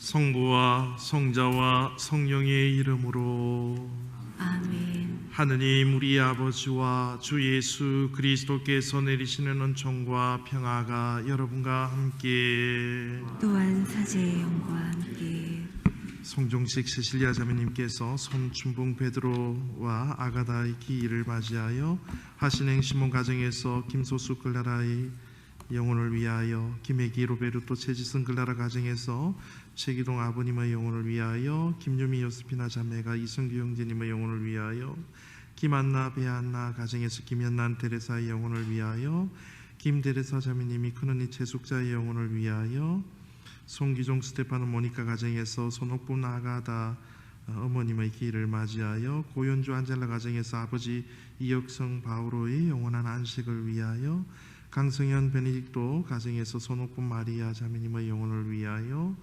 성부와 성자와 성령의 이름으로 아멘. 하느님 우리 아버지와 주 예수 그리스도께서 내리시는 은총과 평화가 여러분과 함께 또한 사제의 영과 함께 송종식 세실리아 자매님께서 손춘봉 베드로와 아가다의 기일을 맞이하여 하신행 시몬 가정에서 김소수 글라라의 영혼을 위하여, 김혜기 로베르토 최지승 글라라 가정에서 최기동 아버님의 영혼을 위하여, 김유미 요스피나 자매가 이승규 형제님의 영혼을 위하여, 김안나 배안나 가정에서 김연난 테레사의 영혼을 위하여, 김테레사 자매님이 큰언니 최숙자의 영혼을 위하여, 송기종 스테파노 모니카 가정에서 손옥분 아가다 어머님의 기일을 맞이하여, 고연주 안젤라 가정에서 아버지 이혁성 바오로의 영원한 안식을 위하여, 강성현 베네딕토 가정에서 손옥분 마리아 자매님의 영혼을 위하여,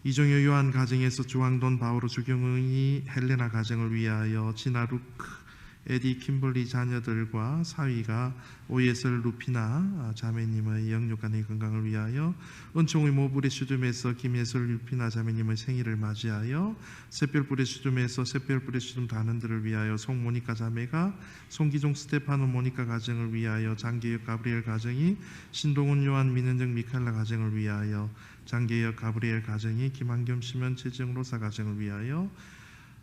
이종효 요한 가정에서 주황돈 바오로 주경의 헬레나 가정을 위하여, 진아루크 에디 킴벌리 자녀들과 사위가 오예슬 루피나 자매님의 영육간의 건강을 위하여, 은총의 모불의 슈둠에서 김예슬 루피나 자매님의 생일을 맞이하여, 샛별불의 슈둠에서 샛별불의 슈둠 단원들을 위하여, 송모니카 자매가 송기종 스테파노 모니카 가정을 위하여, 장계혁 가브리엘 가정이 신동훈 요한 민은정 미칼라 가정을 위하여, 장계혁 가브리엘 가정이 김한겸 시면 최정 로사 가정을 위하여,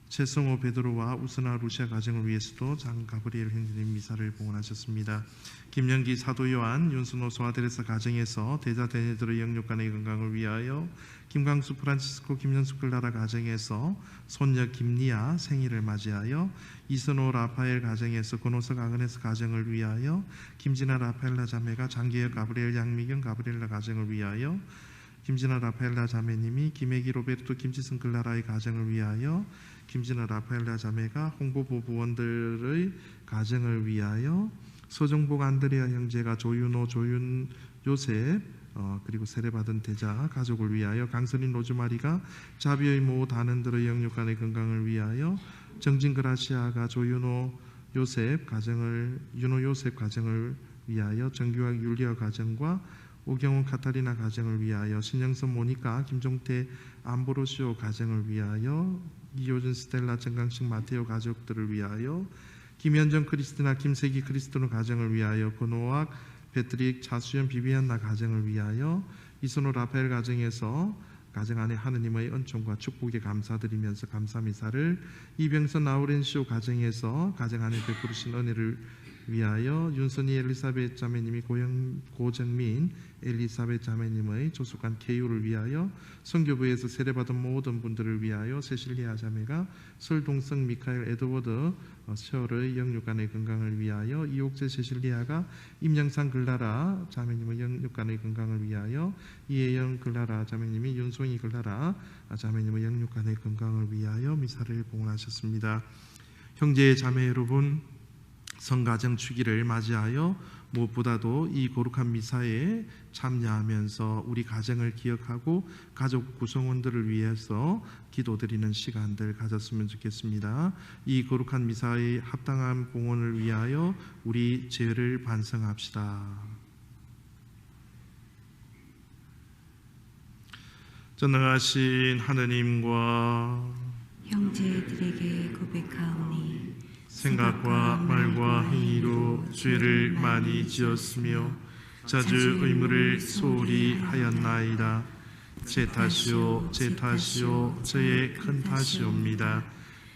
최성호 베드로와 우스나 루시아 가정을 위해서도 장 가브리엘 형제님 미사를 봉헌하셨습니다. 김영기 사도 요한 윤순호 소아데레사 가정에서 대자 대녀들의 영육간의 건강을 위하여, 김광수 프란치스코 김연숙 글라라 가정에서 손녀 김리아 생일을 맞이하여, 이선호 라파엘 가정에서 고노석 아그네스 가정을 위하여, 김진아 라파엘라 자매가 장계혁 가브리엘 양미경 가브리엘라 가정을 위하여, 김진아 라파엘라 자매님이 김혜기 로베르토 김지승 글라라의 가정을 위하여, 김진아 라파엘라 자매가 홍보부부원들의 가정을 위하여, 서정복 안드레아 형제가 조윤호 조윤 요셉 그리고 세례받은 대자 가족을 위하여, 강선인 로즈마리가 자비의 모 단원들의 영육간의 건강을 위하여, 정진 그라시아가 조윤호 요셉 가정을 윤호 요셉 가정을 위하여, 정규학 율리아 가정과 오경훈 카타리나 가정을 위하여, 신영선 모니카 김종태 암브로시오 가정을 위하여, 이효준 스텔라 정강식 마테오 가족들을 위하여, 김현정 크리스티나 김세기 크리스토노 가정을 위하여, 권호학 패트릭 차수연 비비안나 가정을 위하여, 이선호 라파엘 가정에서 가정 안에 하느님의 은총과 축복에 감사드리면서 감사미사를, 이병선 나우렌시오 가정에서 가정 안에 베푸르신 은혜를 위하여, 윤선희 엘리사벳 자매님이 고정민 엘리사벳 자매님의 조숙한 계유를 위하여, 선교부에서 세례받은 모든 분들을 위하여, 세실리아 자매가 설동성 미카엘 에드워드 셔의 영육간의 건강을 위하여, 이옥재 세실리아가 임영상 글라라 자매님의 영육간의 건강을 위하여, 이혜영 글라라 자매님이 윤송이 글라라 자매님의 영육간의 건강을 위하여 미사를 봉헌하셨습니다. 형제 자매 여러분, 성가정 주기를 맞이하여 무엇보다도 이 거룩한 미사에 참여하면서 우리 가정을 기억하고 가족 구성원들을 위해서 기도드리는 시간들 가졌으면 좋겠습니다. 이 거룩한 미사의 합당한 봉헌을 위하여 우리 죄를 반성합시다. 전능하신 하느님과 형제들에게 고백하오니, 생각과 말과 행위로 죄를 많이 지었으며 자주 의무를 소홀히 하였나이다. 제 탓이요 제 탓이요 저의 큰 탓이옵니다.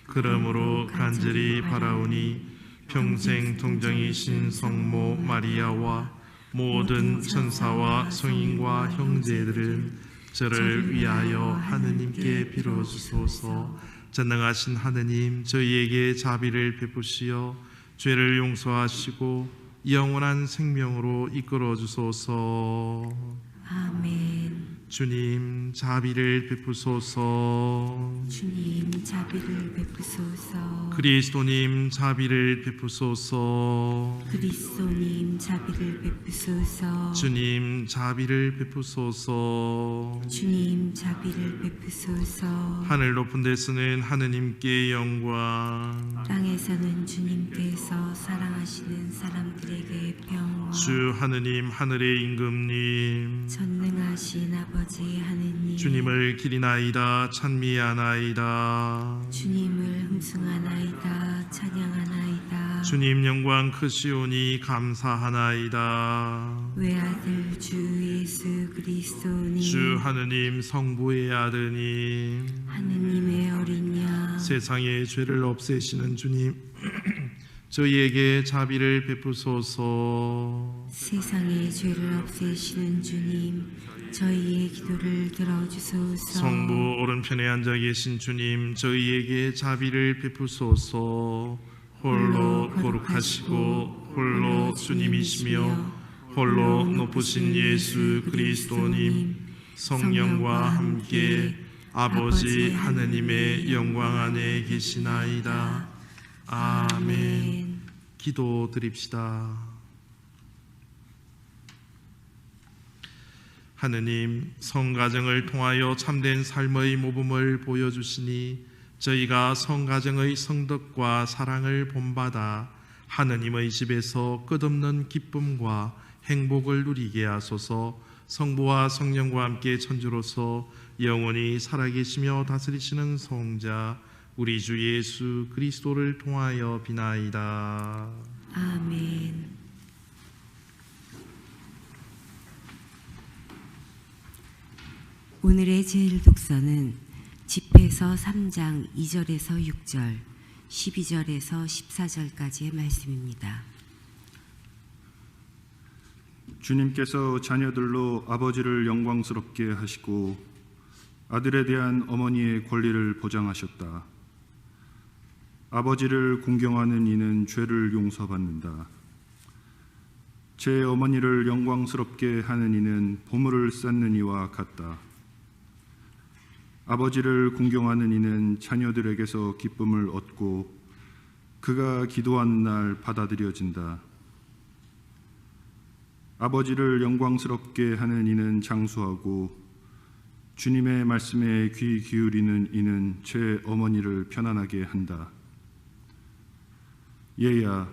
그러므로 간절히 바라오니 평생 동정이신 성모 마리아와 모든 천사와 성인과 형제들은 저를 위하여 하느님께 빌어주소서. 전능하신 하느님, 저희에게 자비를 베푸시어 죄를 용서하시고 영원한 생명으로 이끌어 주소서. 아멘. 주님 자비를 베푸소서. 주님 자비를 베푸소서. 그리스도님 자비를 베푸소서. 그리스도님 자비를 베푸소서. 주님 자비를 베푸소서. 주님 자비를 베푸소서. 하늘 높은 데서는 하느님께 영광, 땅에서는 주님께서 사랑하시는 사람들에게 평화. 주 하느님 하늘의 임금님, 전능하신 아버지 아버지 하느님 주님을 기리나이다 찬미하나이다. 주님을 흠숭하나이다 찬양하나이다 주님 영광 크시오니 감사하나이다. 외아들 주 예수 그리스도님 주 하느님 성부의 아드님 하느님의 어린 양 세상의 죄를 없애시는 주님 저희에게 자비를 베푸소서. 세상의 죄를 없애시는 주님 저희의 기도를 들어주소서 성부 오른편에 앉아 계신 주님 저희에게 자비를 베푸소서. 홀로 거룩하시고 홀로 주님이시며 홀로 높으신 예수 그리스도님 성령과 함께 아버지 하느님의 영광 안에 계시나이다. 아멘. 기도 드립시다. 하느님, 성가정을 통하여 참된 삶의 모범을 보여주시니 저희가 성가정의 성덕과 사랑을 본받아 하느님의 집에서 끝없는 기쁨과 행복을 누리게 하소서. 성부와 성령과 함께 천주로서 영원히 살아계시며 다스리시는 성자 우리 주 예수 그리스도를 통하여 비나이다. 아멘. 오늘의 제일 독서는 집회서 3장 2절에서 6절, 12절에서 14절까지의 말씀입니다. 주님께서 자녀들로 아버지를 영광스럽게 하시고 아들에 대한 어머니의 권리를 보장하셨다. 아버지를 공경하는 이는 죄를 용서받는다. 제 어머니를 영광스럽게 하는 이는 보물을 쌓는 이와 같다. 아버지를 공경하는 이는 자녀들에게서 기쁨을 얻고 그가 기도하는 날 받아들여진다. 아버지를 영광스럽게 하는 이는 장수하고 주님의 말씀에 귀 기울이는 이는 제 어머니를 편안하게 한다. 얘야,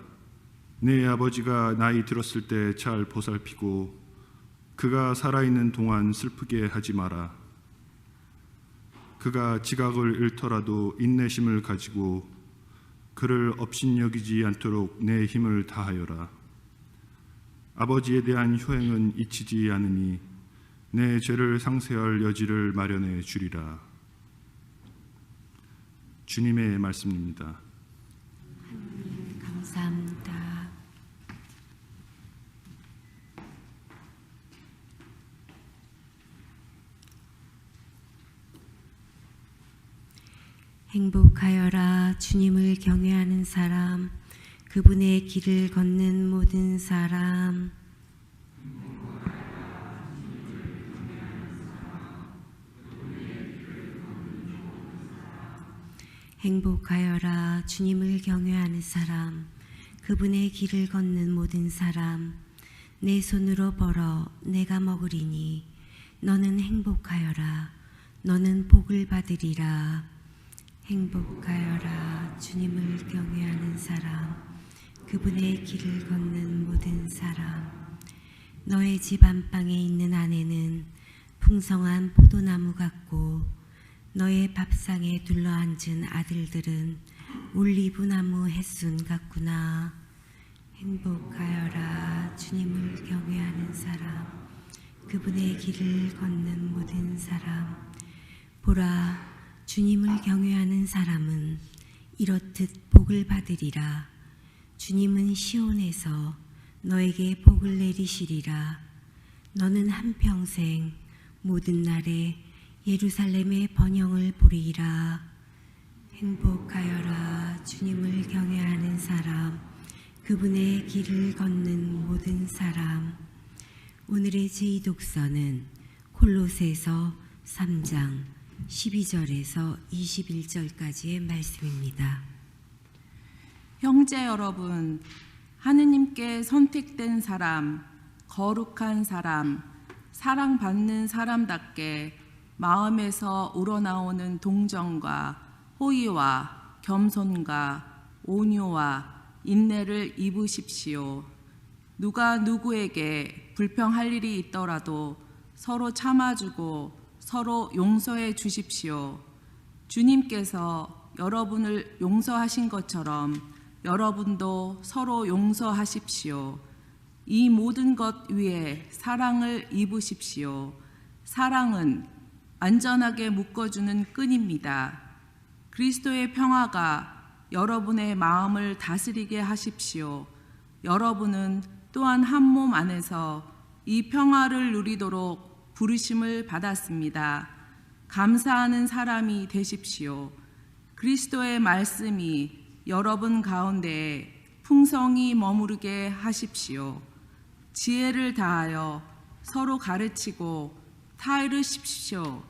내 아버지가 나이 들었을 때 잘 보살피고 그가 살아있는 동안 슬프게 하지 마라. 그가 지각을 잃더라도 인내심을 가지고 그를 업신여기지 않도록 내 힘을 다하여라. 아버지에 대한 효행은 잊히지 않으니 내 죄를 상쇄할 여지를 마련해 주리라. 주님의 말씀입니다. 감사합니다. 행복하여라. 주님을 경외하는 사람, 그분의 길을 걷는 모든 사람. 행복하여라. 주님을 경외하는 사람, 그분의 길을 걷는 모든 사람. 내 손으로 벌어 내가 먹으리니 너는 행복하여라. 너는 복을 받으리라. 행복하여라. 주님을 경외하는 사람, 그분의 길을 걷는 모든 사람. 너의 집 안방에 있는 아내는 풍성한 포도나무 같고 너의 밥상에 둘러앉은 아들들은 올리브나무 햇순 같구나. 행복하여라. 주님을 경외하는 사람, 그분의 길을 걷는 모든 사람. 보라, 주님을 경외하는 사람은 이렇듯 복을 받으리라. 주님은 시온에서 너에게 복을 내리시리라. 너는 한평생 모든 날에 예루살렘의 번영을 보리라. 행복하여라. 주님을 경외하는 사람, 그분의 길을 걷는 모든 사람. 오늘의 제2독서는 콜로새서 3장 12절에서 21절까지의 말씀입니다. 형제 여러분, 하느님께 선택된 사람, 거룩한 사람, 사랑받는 사람답게 마음에서 우러나오는 동정과 호의와 겸손과 온유와 인내를 입으십시오. 누가 누구에게 불평할 일이 있더라도 서로 참아주고 서로 용서해 주십시오. 주님께서 여러분을 용서하신 것처럼 여러분도 서로 용서하십시오. 이 모든 것 위에 사랑을 입으십시오. 사랑은 안전하게 묶어주는 끈입니다. 그리스도의 평화가 여러분의 마음을 다스리게 하십시오. 여러분은 또한 한 몸 안에서 이 평화를 누리도록 부르심을 받았습니다. 감사하는 사람이 되십시오. 그리스도의 말씀이 여러분 가운데에 풍성히 머무르게 하십시오. 지혜를 다하여 서로 가르치고 타이르십시오.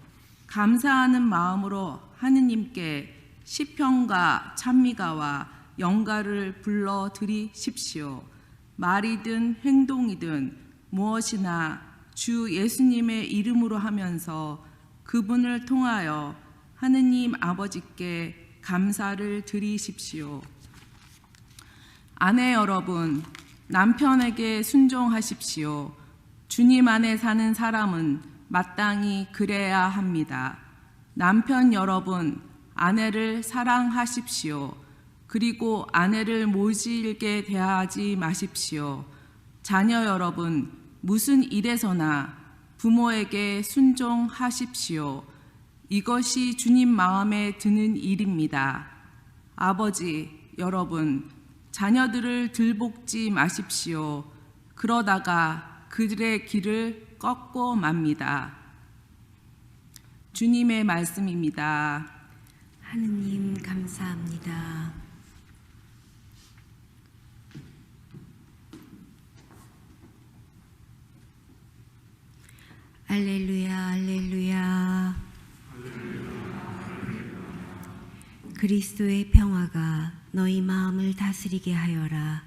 감사하는 마음으로 하느님께 시편과 찬미가와 영가를 불러 드리십시오. 말이든 행동이든 무엇이나 주 예수님의 이름으로 하면서 그분을 통하여 하느님 아버지께 감사를 드리십시오. 아내 여러분, 남편에게 순종하십시오. 주님 안에 사는 사람은 마땅히 그래야 합니다. 남편 여러분, 아내를 사랑하십시오. 그리고 아내를 모질게 대하지 마십시오. 자녀 여러분, 무슨 일에서나 부모에게 순종하십시오. 이것이 주님 마음에 드는 일입니다. 아버지 여러분, 자녀들을 들볶지 마십시오. 그러다가 그들의 길을 꺾고 맙니다. 주님의 말씀입니다. 하느님 감사합니다. 알렐루야, 알렐루야. 그리스도의 평화가 너희 마음을 다스리게 하여라.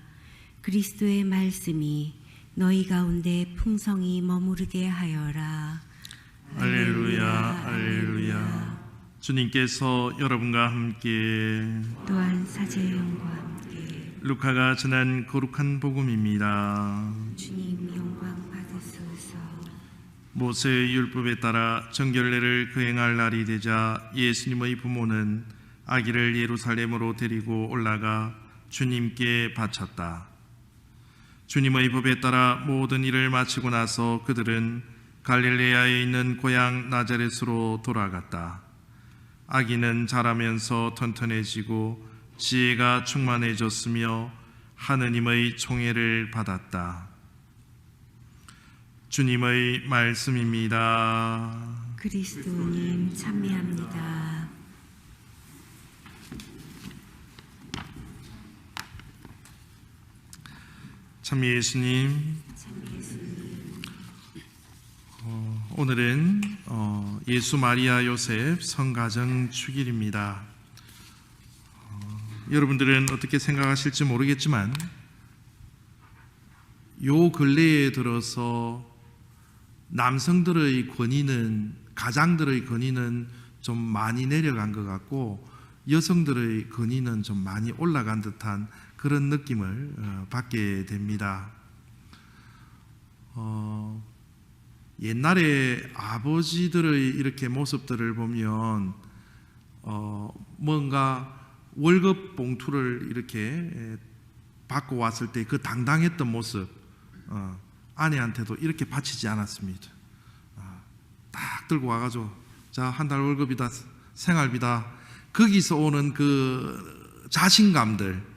그리스도의 말씀이 너희 가운데 풍성히 머무르게 하여라. 할렐루야, 할렐루야. 주님께서 여러분과 함께 또한 사제의 영과 함께 루카가 전한 거룩한 복음입니다. 주님 영광 받으소서. 모세의 율법에 따라 정결례를 거행할 날이 되자 예수님의 부모는 아기를 예루살렘으로 데리고 올라가 주님께 바쳤다. 주님의 법에 따라 모든 일을 마치고 나서 그들은 갈릴레아에 있는 고향 나자렛으로 돌아갔다. 아기는 자라면서 튼튼해지고 지혜가 충만해졌으며 하느님의 총애를 받았다. 주님의 말씀입니다. 그리스도님 찬미합니다. 참 예수님, 오늘은 예수 마리아 요셉 성가정 축일입니다. 여러분들은 어떻게 생각하실지 모르겠지만 요 근래에 들어서 남성들의 권위는, 가장들의 권위는 좀 많이 내려간 것 같고 여성들의 권위는 좀 많이 올라간 듯한 그런 느낌을 받게 됩니다. 옛날에 아버지들의 이렇게 모습들을 보면 뭔가 월급 봉투를 이렇게 받고 왔을 때 그 당당했던 모습, 아내한테도 이렇게 바치지 않았습니다. 딱 들고 와가지고 자, 한 달 월급이다, 생활비다. 거기서 오는 그 자신감들.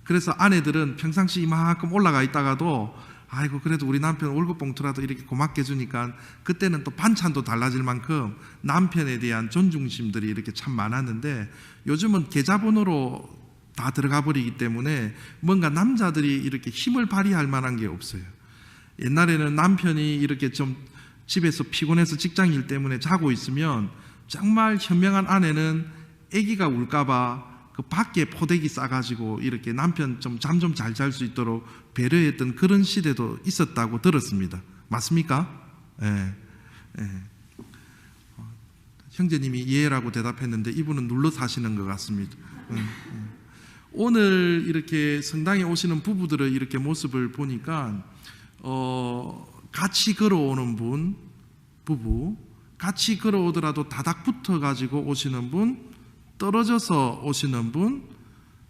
그래서 아내들은 평상시 이만큼 올라가 있다가도 아이고 그래도 우리 남편 월급 봉투라도 이렇게 고맙게 주니까 그때는 또 반찬도 달라질 만큼 남편에 대한 존중심들이 이렇게 참 많았는데 요즘은 계좌번호로 다 들어가 버리기 때문에 뭔가 남자들이 이렇게 힘을 발휘할 만한 게 없어요. 옛날에는 남편이 이렇게 좀 집에서 피곤해서 직장일 때문에 자고 있으면 정말 현명한 아내는 아기가 울까봐 그 밖에 포대기 싸가지고 이렇게 남편 좀 잠 좀 잘 잘 수 있도록 배려했던 그런 시대도 있었다고 들었습니다. 맞습니까? 예. 형제님이 예라고 대답했는데 이분은 눌러 사시는 것 같습니다. 오늘 이렇게 성당에 오시는 부부들의 이렇게 모습을 보니까 같이 걸어오는 분, 부부, 같이 걸어오더라도 다닥 붙어가지고 오시는 분, 떨어져서 오시는 분,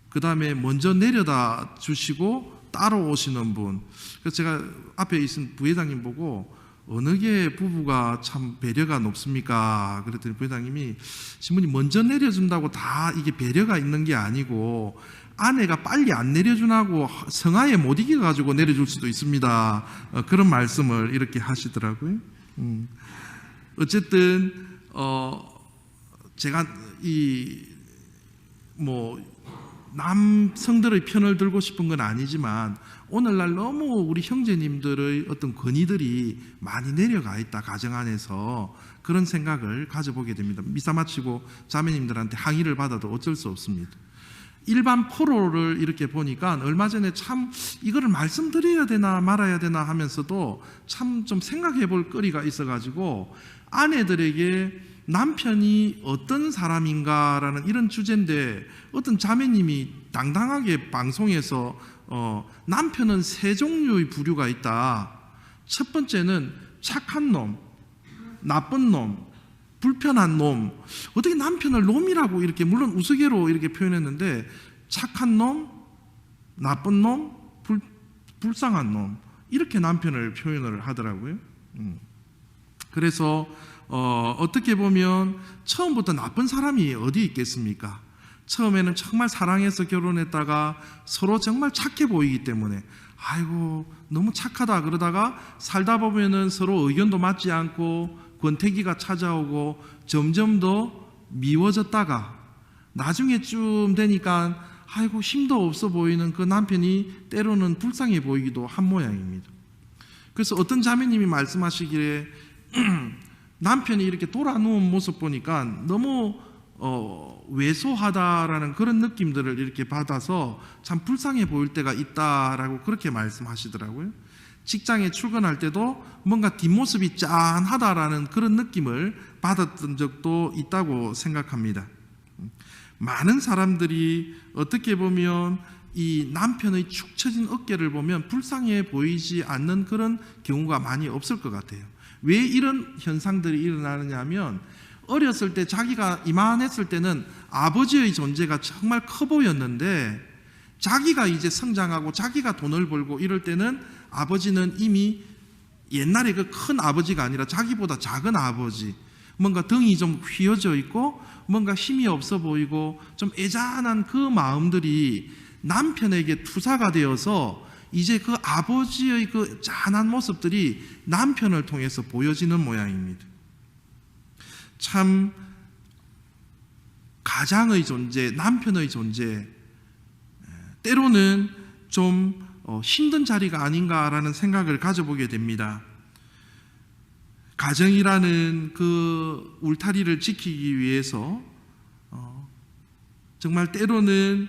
그 다음에 먼저 내려다 주시고 따로 오시는 분. 그래서 제가 앞에 있은 부회장님 보고 어느 게 부부가 참 배려가 높습니까? 그랬더니 부회장님이 신부님 먼저 내려준다고 다 이게 배려가 있는 게 아니고 아내가 빨리 안 내려주나고 성화에 못 이겨가지고 내려줄 수도 있습니다. 그런 말씀을 이렇게 하시더라고요. 어쨌든 제가 남성들의 편을 들고 싶은 건 아니지만 오늘날 너무 우리 형제님들의 어떤 권위들이 많이 내려가 있다, 가정 안에서. 그런 생각을 가져보게 됩니다. 미사 마치고 자매님들한테 항의를 받아도 어쩔 수 없습니다. 일반 포로를 이렇게 보니까 얼마 전에 참 이거를 말씀드려야 되나 말아야 되나 하면서도 참 좀 생각해 볼 거리가 있어가지고 아내들에게 남편이 어떤 사람인가라는 이런 주제인데 어떤 자매님이 당당하게 방송에서 남편은 세 종류의 부류가 있다. 첫 번째는 착한 놈, 나쁜 놈, 불편한 놈. 어떻게 남편을 놈이라고 이렇게, 물론 우스개로 이렇게 표현했는데 착한 놈, 나쁜 놈, 불쌍한 놈, 이렇게 남편을 표현을 하더라고요. 그래서 어떻게 보면 처음부터 나쁜 사람이 어디 있겠습니까? 처음에는 정말 사랑해서 결혼했다가 서로 정말 착해 보이기 때문에 아이고 너무 착하다 그러다가 살다 보면은 서로 의견도 맞지 않고 권태기가 찾아오고 점점 더 미워졌다가 나중에쯤 되니까 아이고 힘도 없어 보이는 그 남편이 때로는 불쌍해 보이기도 한 모양입니다. 그래서 어떤 자매님이 말씀하시기에 남편이 이렇게 돌아누운 모습 보니까 너무 왜소하다라는 그런 느낌들을 이렇게 받아서 참 불쌍해 보일 때가 있다라고 그렇게 말씀하시더라고요. 직장에 출근할 때도 뭔가 뒷모습이 짠하다라는 그런 느낌을 받았던 적도 있다고 생각합니다. 많은 사람들이 어떻게 보면 이 남편의 축 처진 어깨를 보면 불쌍해 보이지 않는 그런 경우가 많이 없을 것 같아요. 왜 이런 현상들이 일어나느냐 하면 어렸을 때 자기가 이만했을 때는 아버지의 존재가 정말 커 보였는데 자기가 이제 성장하고 자기가 돈을 벌고 이럴 때는 아버지는 이미 옛날에 그 큰 아버지가 아니라 자기보다 작은 아버지, 뭔가 등이 좀 휘어져 있고 뭔가 힘이 없어 보이고 좀 애잔한 그 마음들이 남편에게 투사가 되어서 이제 그 아버지의 그 짠한 모습들이 남편을 통해서 보여지는 모양입니다. 참 가장의 존재, 남편의 존재, 때로는 좀 힘든 자리가 아닌가라는 생각을 가져보게 됩니다. 가정이라는 그 울타리를 지키기 위해서 정말 때로는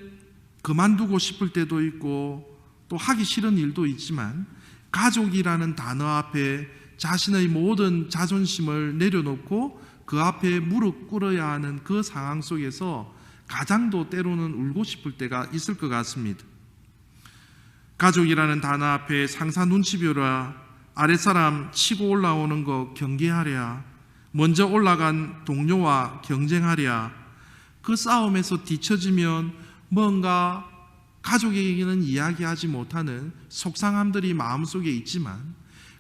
그만두고 싶을 때도 있고 또 하기 싫은 일도 있지만 가족이라는 단어 앞에 자신의 모든 자존심을 내려놓고 그 앞에 무릎 꿇어야 하는 그 상황 속에서 가장도 때로는 울고 싶을 때가 있을 것 같습니다. 가족이라는 단어 앞에 상사 눈치 보라, 아랫사람 치고 올라오는 거 경계하랴, 먼저 올라간 동료와 경쟁하랴, 그 싸움에서 뒤처지면 뭔가 가족에게는 이야기하지 못하는 속상함들이 마음속에 있지만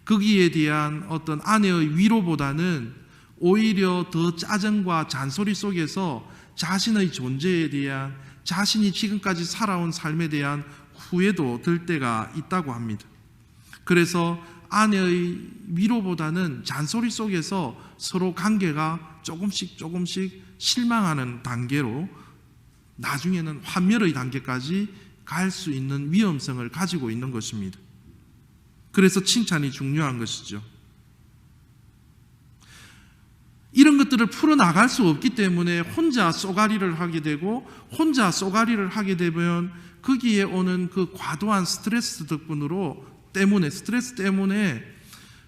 거기에 대한 어떤 아내의 위로보다는 오히려 더 짜증과 잔소리 속에서 자신의 존재에 대한, 자신이 지금까지 살아온 삶에 대한 후회도 들 때가 있다고 합니다. 그래서 아내의 위로보다는 잔소리 속에서 서로 관계가 조금씩 실망하는 단계로 나중에는 환멸의 단계까지 갈 수 있는 위험성을 가지고 있는 것입니다. 그래서 칭찬이 중요한 것이죠. 이런 것들을 풀어나갈 수 없기 때문에 혼자 쏘가리를 하게 되고, 혼자 쏘가리를 하게 되면 거기에 오는 그 과도한 스트레스 스트레스 때문에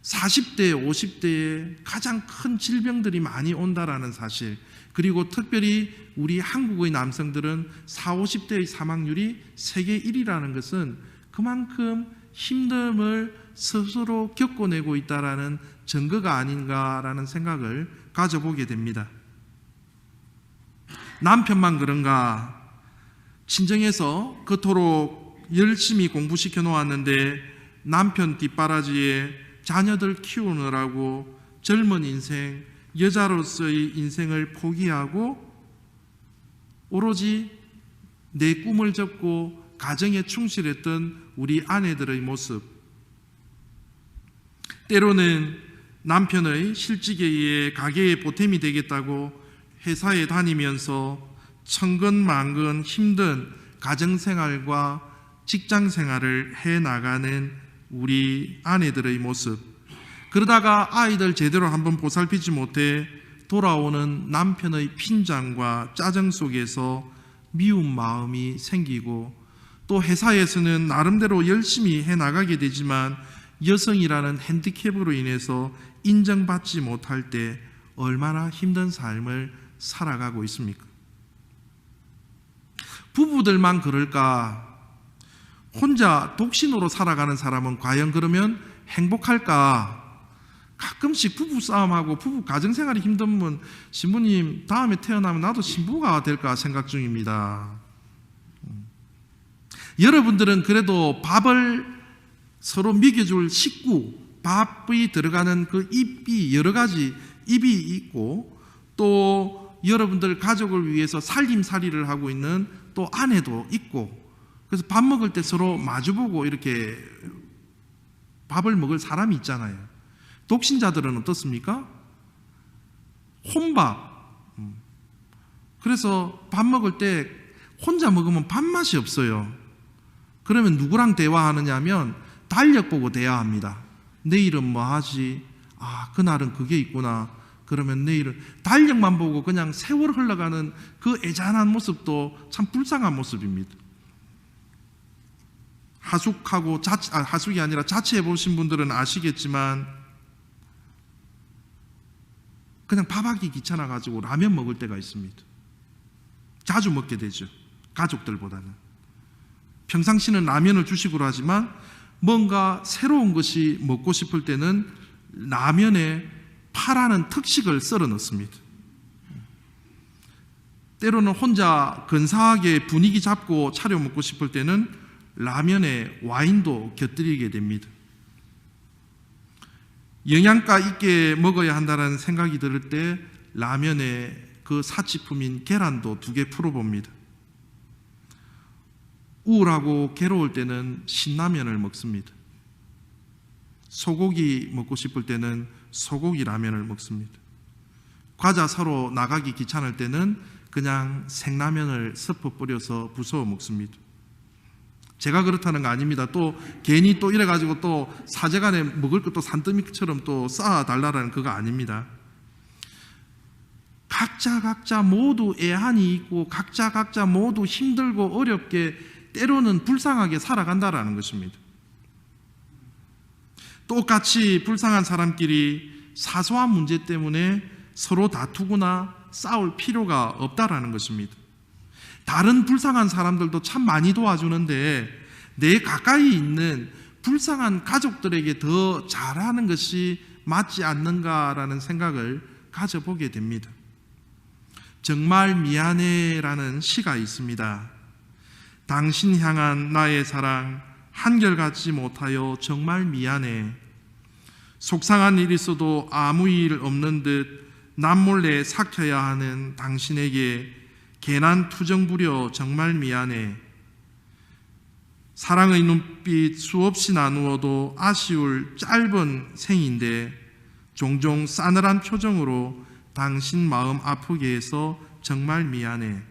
40대, 50대에 가장 큰 질병들이 많이 온다라는 사실, 그리고 특별히 우리 한국의 남성들은 40, 50대의 사망률이 세계 1위라는 것은 그만큼 힘듦을 스스로 겪어내고 있다라는 증거가 아닌가라는 생각을 가져보게 됩니다. 남편만 그런가? 친정에서 그토록 열심히 공부시켜 놓았는데 남편 뒷바라지에 자녀들 키우느라고 젊은 인생, 여자로서의 인생을 포기하고 오로지 내 꿈을 접고 가정에 충실했던 우리 아내들의 모습, 때로는 남편의 실직에 의해 가게의 보탬이 되겠다고 회사에 다니면서 천근만근 힘든 가정생활과 직장생활을 해나가는 우리 아내들의 모습, 그러다가 아이들 제대로 한번 보살피지 못해 돌아오는 남편의 핀잔과 짜증 속에서 미운 마음이 생기고, 또 회사에서는 나름대로 열심히 해나가게 되지만 여성이라는 핸디캡으로 인해서 인정받지 못할 때 얼마나 힘든 삶을 살아가고 있습니까? 부부들만 그럴까? 혼자 독신으로 살아가는 사람은 과연 그러면 행복할까? 가끔씩 부부싸움하고 부부 가정생활이 힘들면 신부님 다음에 태어나면 나도 신부가 될까 생각 중입니다. 여러분들은 그래도 밥을 서로 먹여줄 식구, 밥이 들어가는 그 입이 여러 가지 입이 있고, 또 여러분들 가족을 위해서 살림살이를 하고 있는 또 아내도 있고, 그래서 밥 먹을 때 서로 마주보고 이렇게 밥을 먹을 사람이 있잖아요. 독신자들은 어떻습니까? 혼밥. 그래서 밥 먹을 때 혼자 먹으면 밥맛이 없어요. 그러면 누구랑 대화하느냐 하면 달력 보고 대화합니다. 내일은 뭐 하지? 아, 그날은 그게 있구나. 그러면 내일은 달력만 보고 그냥 세월 흘러가는 그 애잔한 모습도 참 불쌍한 모습입니다. 하숙하고 하숙이 아니라 자취해 보신 분들은 아시겠지만 그냥 밥하기 귀찮아 가지고 라면 먹을 때가 있습니다. 자주 먹게 되죠. 가족들보다는. 평상시는 라면을 주식으로 하지만 뭔가 새로운 것이 먹고 싶을 때는 라면에 파라는 특식을 썰어 넣습니다. 때로는 혼자 근사하게 분위기 잡고 차려 먹고 싶을 때는 라면에 와인도 곁들이게 됩니다. 영양가 있게 먹어야 한다는 생각이 들 때 라면에 그 사치품인 계란도 2개 풀어봅니다. 우울하고 괴로울 때는 신라면을 먹습니다. 소고기 먹고 싶을 때는 소고기 라면을 먹습니다. 과자 사러 나가기 귀찮을 때는 그냥 생라면을 섞어 뿌려서 부숴 먹습니다. 제가 그렇다는 거 아닙니다. 또 괜히 또 이래가지고 또 사제간에 먹을 것도 산더미처럼 또 쌓아달라는 그거 아닙니다. 각자 모두 애한이 있고 각자 모두 힘들고 어렵게 때로는 불쌍하게 살아간다라는 것입니다. 똑같이 불쌍한 사람끼리 사소한 문제 때문에 서로 다투거나 싸울 필요가 없다라는 것입니다. 다른 불쌍한 사람들도 참 많이 도와주는데 내 가까이 있는 불쌍한 가족들에게 더 잘하는 것이 맞지 않는가라는 생각을 가져보게 됩니다. 정말 미안해라는 시가 있습니다. 당신 향한 나의 사랑 한결같지 못하여 정말 미안해. 속상한 일 있어도 아무 일 없는 듯 남몰래 삭혀야 하는 당신에게 괜한 투정 부려 정말 미안해. 사랑의 눈빛 수없이 나누어도 아쉬울 짧은 생인데 종종 싸늘한 표정으로 당신 마음 아프게 해서 정말 미안해.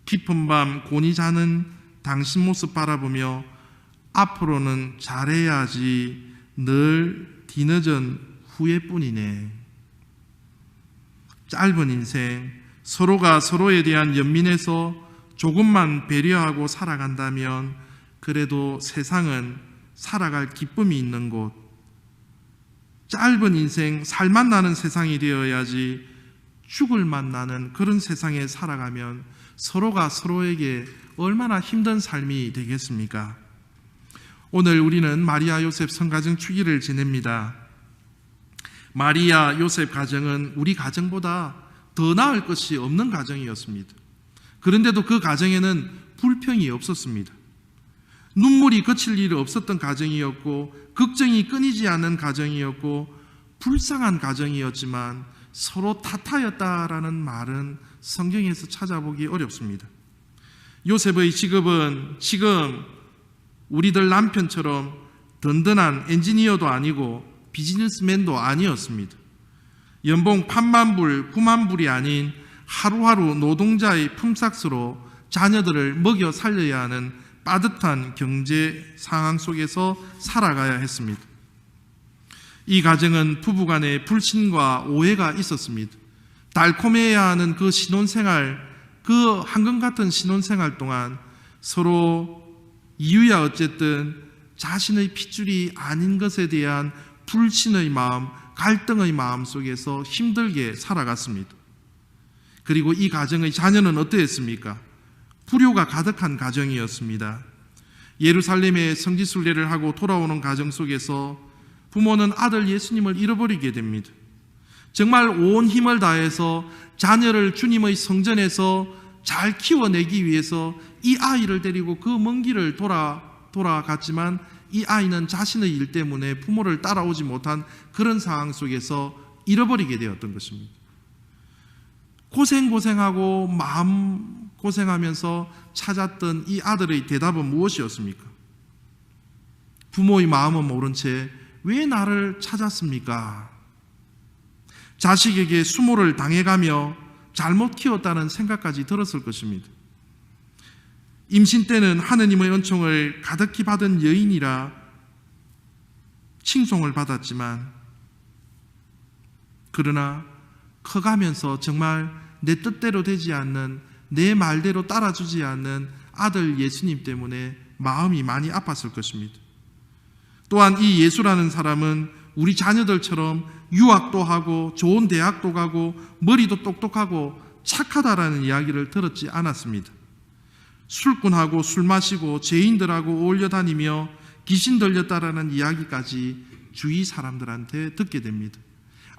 깊은 밤 곤히 자는 당신 모습 바라보며 앞으로는 잘해야지 늘 뒤늦은 후회뿐이네. 짧은 인생 서로가 서로에 대한 연민에서 조금만 배려하고 살아간다면 그래도 세상은 살아갈 기쁨이 있는 곳, 짧은 인생 살만 나는 세상이 되어야지 죽을 맛 나는 그런 세상에 살아가면 서로가 서로에게 얼마나 힘든 삶이 되겠습니까? 오늘 우리는 마리아 요셉 성가정 축일을 지냅니다. 마리아 요셉 가정은 우리 가정보다 더 나을 것이 없는 가정이었습니다. 그런데도 그 가정에는 불평이 없었습니다. 눈물이 그칠 일이 없었던 가정이었고, 걱정이 끊이지 않는 가정이었고, 불쌍한 가정이었지만 서로 탓하였다라는 말은 성경에서 찾아보기 어렵습니다. 요셉의 직업은 지금 우리들 남편처럼 든든한 엔지니어도 아니고 비즈니스맨도 아니었습니다. 연봉 8만 불, 9만 불이 아닌 하루하루 노동자의 품삯으로 자녀들을 먹여 살려야 하는 빠듯한 경제 상황 속에서 살아가야 했습니다. 이 가정은 부부간에 불신과 오해가 있었습니다. 달콤해야 하는 그 신혼생활, 그 황금 같은 신혼생활 동안 서로 이유야 어쨌든 자신의 핏줄이 아닌 것에 대한 불신의 마음, 갈등의 마음 속에서 힘들게 살아갔습니다. 그리고 이 가정의 자녀는 어떠했습니까? 불효가 가득한 가정이었습니다. 예루살렘에 성지순례를 하고 돌아오는 가정 속에서 부모는 아들 예수님을 잃어버리게 됩니다. 정말 온 힘을 다해서 자녀를 주님의 성전에서 잘 키워내기 위해서 이 아이를 데리고 그 먼 길을 돌아갔지만 이 아이는 자신의 일 때문에 부모를 따라오지 못한 그런 상황 속에서 잃어버리게 되었던 것입니다. 고생하고 마음 고생하면서 찾았던 이 아들의 대답은 무엇이었습니까? 부모의 마음은 모른 채 왜 나를 찾았습니까? 자식에게 수모를 당해가며 잘못 키웠다는 생각까지 들었을 것입니다. 임신 때는 하느님의 은총을 가득히 받은 여인이라 칭송을 받았지만, 그러나 커가면서 정말 내 뜻대로 되지 않는, 내 말대로 따라주지 않는 아들 예수님 때문에 마음이 많이 아팠을 것입니다. 또한 이 예수라는 사람은 우리 자녀들처럼 유학도 하고 좋은 대학도 가고 머리도 똑똑하고 착하다라는 이야기를 들었지 않았습니다. 술꾼하고 술 마시고 죄인들하고 어울려 다니며 귀신 들렸다라는 이야기까지 주위 사람들한테 듣게 됩니다.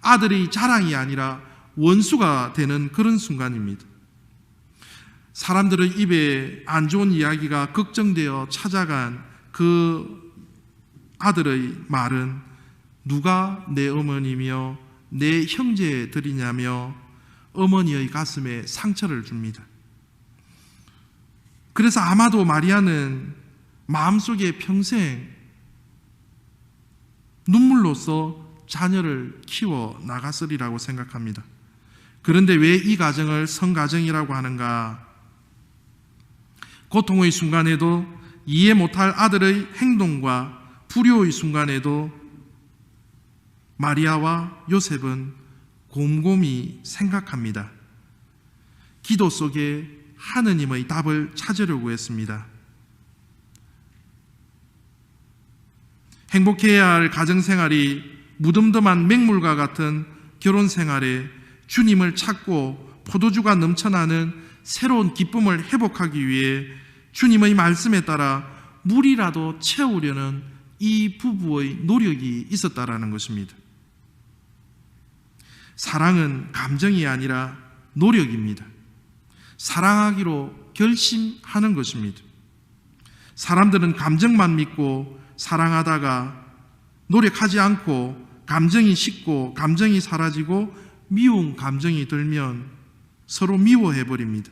아들이 자랑이 아니라 원수가 되는 그런 순간입니다. 사람들의 입에 안 좋은 이야기가 걱정되어 찾아간 그 아들의 말은 누가 내 어머니며 내 형제들이냐며 어머니의 가슴에 상처를 줍니다. 그래서 아마도 마리아는 마음속에 평생 눈물로써 자녀를 키워 나갔으리라고 생각합니다. 그런데 왜 이 가정을 성가정이라고 하는가? 고통의 순간에도 이해 못할 아들의 행동과 불효의 순간에도 마리아와 요셉은 곰곰이 생각합니다. 기도 속에 하느님의 답을 찾으려고 했습니다. 행복해야 할 가정생활이 무덤덤한 맹물과 같은 결혼생활에 주님을 찾고 포도주가 넘쳐나는 새로운 기쁨을 회복하기 위해 주님의 말씀에 따라 물이라도 채우려는 이 부부의 노력이 있었다라는 것입니다. 사랑은 감정이 아니라 노력입니다. 사랑하기로 결심하는 것입니다. 사람들은 감정만 믿고 사랑하다가 노력하지 않고 감정이 식고 감정이 사라지고 미운 감정이 들면 서로 미워해버립니다.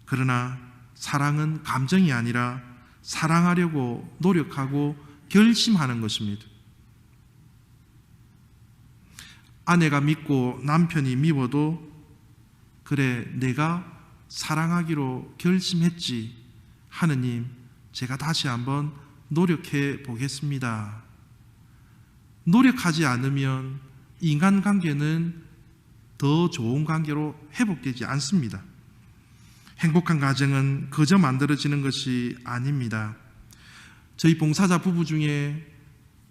그러나 사랑은 감정이 아니라 사랑하려고 노력하고 결심하는 것입니다. 아내가 믿고 남편이 미워도 그래, 내가 사랑하기로 결심했지. 하느님, 제가 다시 한번 노력해 보겠습니다. 노력하지 않으면 인간관계는 더 좋은 관계로 회복되지 않습니다. 행복한 가정은 그저 만들어지는 것이 아닙니다. 저희 봉사자 부부 중에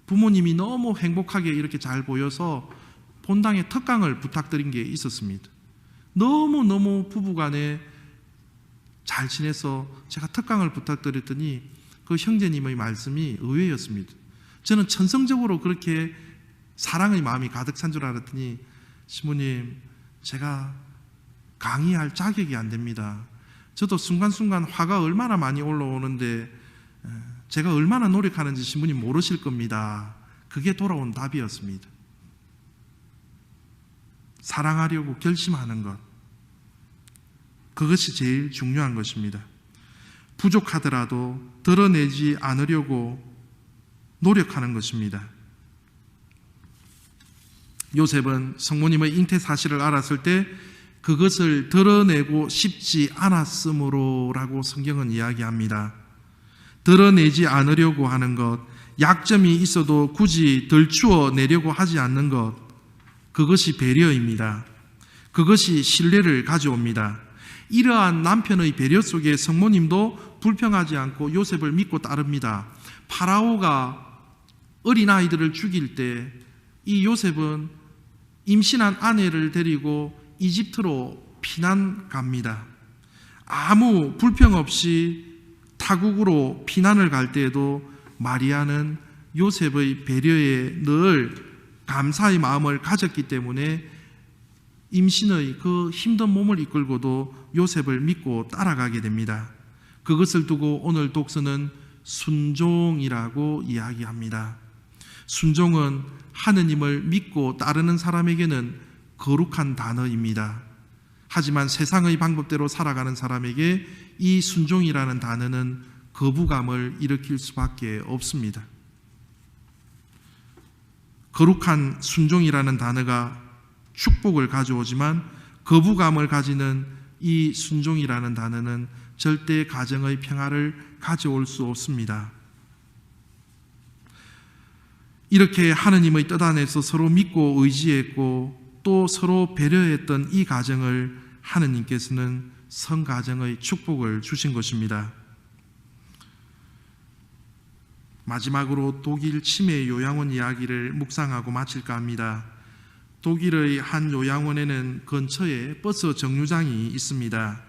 부모님이 너무 행복하게 이렇게 잘 보여서 본당에 특강을 부탁드린 게 있었습니다. 너무너무 부부간에 잘 지내서 제가 특강을 부탁드렸더니 그 형제님의 말씀이 의외였습니다. 저는 천성적으로 그렇게 사랑의 마음이 가득 찬 줄 알았더니 시모님, 제가 강의할 자격이 안 됩니다. 저도 순간순간 화가 얼마나 많이 올라오는데 제가 얼마나 노력하는지 신부님 모르실 겁니다. 그게 돌아온 답이었습니다. 사랑하려고 결심하는 것, 그것이 제일 중요한 것입니다. 부족하더라도 드러내지 않으려고 노력하는 것입니다. 요셉은 성모님의 잉태 사실을 알았을 때 그것을 드러내고 싶지 않았으므로 라고 성경은 이야기합니다. 드러내지 않으려고 하는 것, 약점이 있어도 굳이 덜추어내려고 하지 않는 것, 그것이 배려입니다. 그것이 신뢰를 가져옵니다. 이러한 남편의 배려 속에 성모님도 불평하지 않고 요셉을 믿고 따릅니다. 파라오가 어린아이들을 죽일 때 이 요셉은 임신한 아내를 데리고 이집트로 피난 갑니다. 아무 불평 없이 타국으로 피난을 갈 때에도 마리아는 요셉의 배려에 늘 감사의 마음을 가졌기 때문에 임신의 그 힘든 몸을 이끌고도 요셉을 믿고 따라가게 됩니다. 그것을 두고 오늘 독서는 순종이라고 이야기합니다. 순종은 하느님을 믿고 따르는 사람에게는 거룩한 단어입니다. 하지만 세상의 방법대로 살아가는 사람에게 이 순종이라는 단어는 거부감을 일으킬 수밖에 없습니다. 거룩한 순종이라는 단어가 축복을 가져오지만 거부감을 가지는 이 순종이라는 단어는 절대 가정의 평화를 가져올 수 없습니다. 이렇게 하느님의 뜻 안에서 서로 믿고 의지했고 또 서로 배려했던 이 가정을 하느님께서는 성가정의 축복을 주신 것입니다. 마지막으로 독일 치매 요양원 이야기를 묵상하고 마칠까 합니다. 독일의 한 요양원에는 근처에 버스 정류장이 있습니다.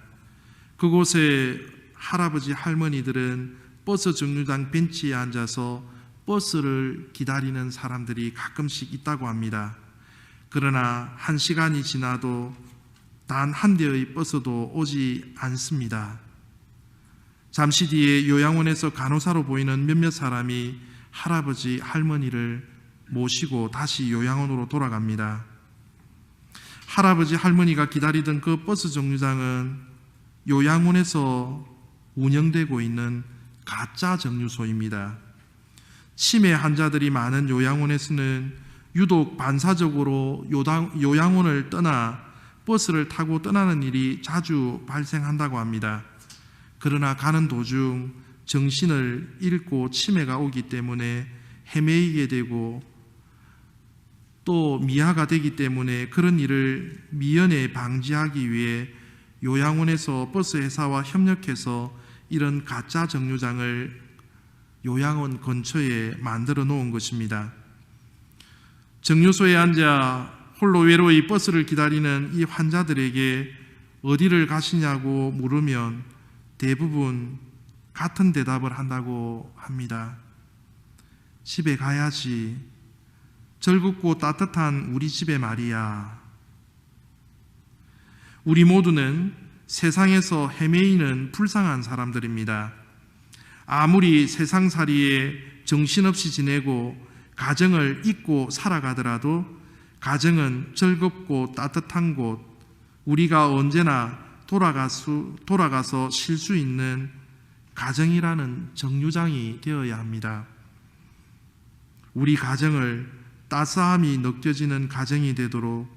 그곳에 할아버지 할머니들은 버스 정류장 벤치에 앉아서 버스를 기다리는 사람들이 가끔씩 있다고 합니다. 그러나 1시간이 지나도 단 한 대의 버스도 오지 않습니다. 잠시 뒤에 요양원에서 간호사로 보이는 몇몇 사람이 할아버지 할머니를 모시고 다시 요양원으로 돌아갑니다. 할아버지 할머니가 기다리던 그 버스 정류장은 요양원에서 운영되고 있는 가짜 정류소입니다. 치매 환자들이 많은 요양원에서는 유독 반사적으로 요양원을 떠나 버스를 타고 떠나는 일이 자주 발생한다고 합니다. 그러나 가는 도중 정신을 잃고 치매가 오기 때문에 헤매이게 되고 또 미아가 되기 때문에 그런 일을 미연에 방지하기 위해 요양원에서 버스 회사와 협력해서 이런 가짜 정류장을 요양원 근처에 만들어 놓은 것입니다. 정류소에 앉아 홀로 외로이 버스를 기다리는 이 환자들에게 어디를 가시냐고 물으면 대부분 같은 대답을 한다고 합니다. 집에 가야지. 즐겁고 따뜻한 우리 집에 말이야. 우리 모두는 세상에서 헤매이는 불쌍한 사람들입니다. 아무리 세상살이에 정신없이 지내고 가정을 잊고 살아가더라도 가정은 즐겁고 따뜻한 곳, 우리가 언제나 돌아가서 쉴 수 있는 가정이라는 정류장이 되어야 합니다. 우리 가정을 따스함이 느껴지는 가정이 되도록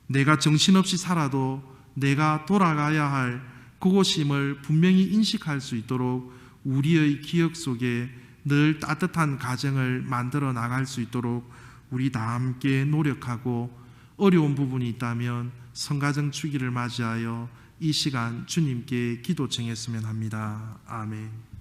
내가 정신없이 살아도 내가 돌아가야 할 그곳임을 분명히 인식할 수 있도록 우리의 기억 속에 늘 따뜻한 가정을 만들어 나갈 수 있도록 우리 다 함께 노력하고 어려운 부분이 있다면 성가정 주기를 맞이하여 이 시간 주님께 기도 청했으면 합니다. 아멘.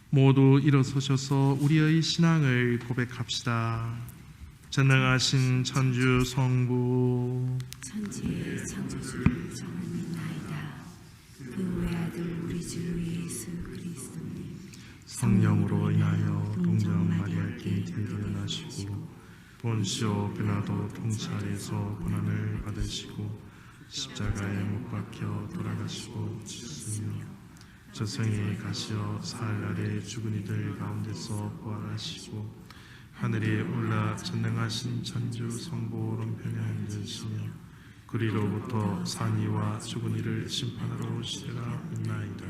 모두 일어서셔서 우리의 신앙을 고백합시다. 전능하신 천주 성부 천지의 창조주를 정하나이다. 그 외아들 우리 주 예수 그리스도님 성령으로 인하여 동정 마리아께 태어나시고 본시오 빌라도 통찰에서 고난을 받으시고 십자가에 못 박혀 돌아가시고 죽으시며 저승에 가시어 사흘 아래 죽은 이들 가운데서 부활하시고 하늘에 올라 전능하신 천주 성부 오른편에 앉으시며 그리로부터 산이와 죽은 이를 심판하러 오시리라 믿나이다.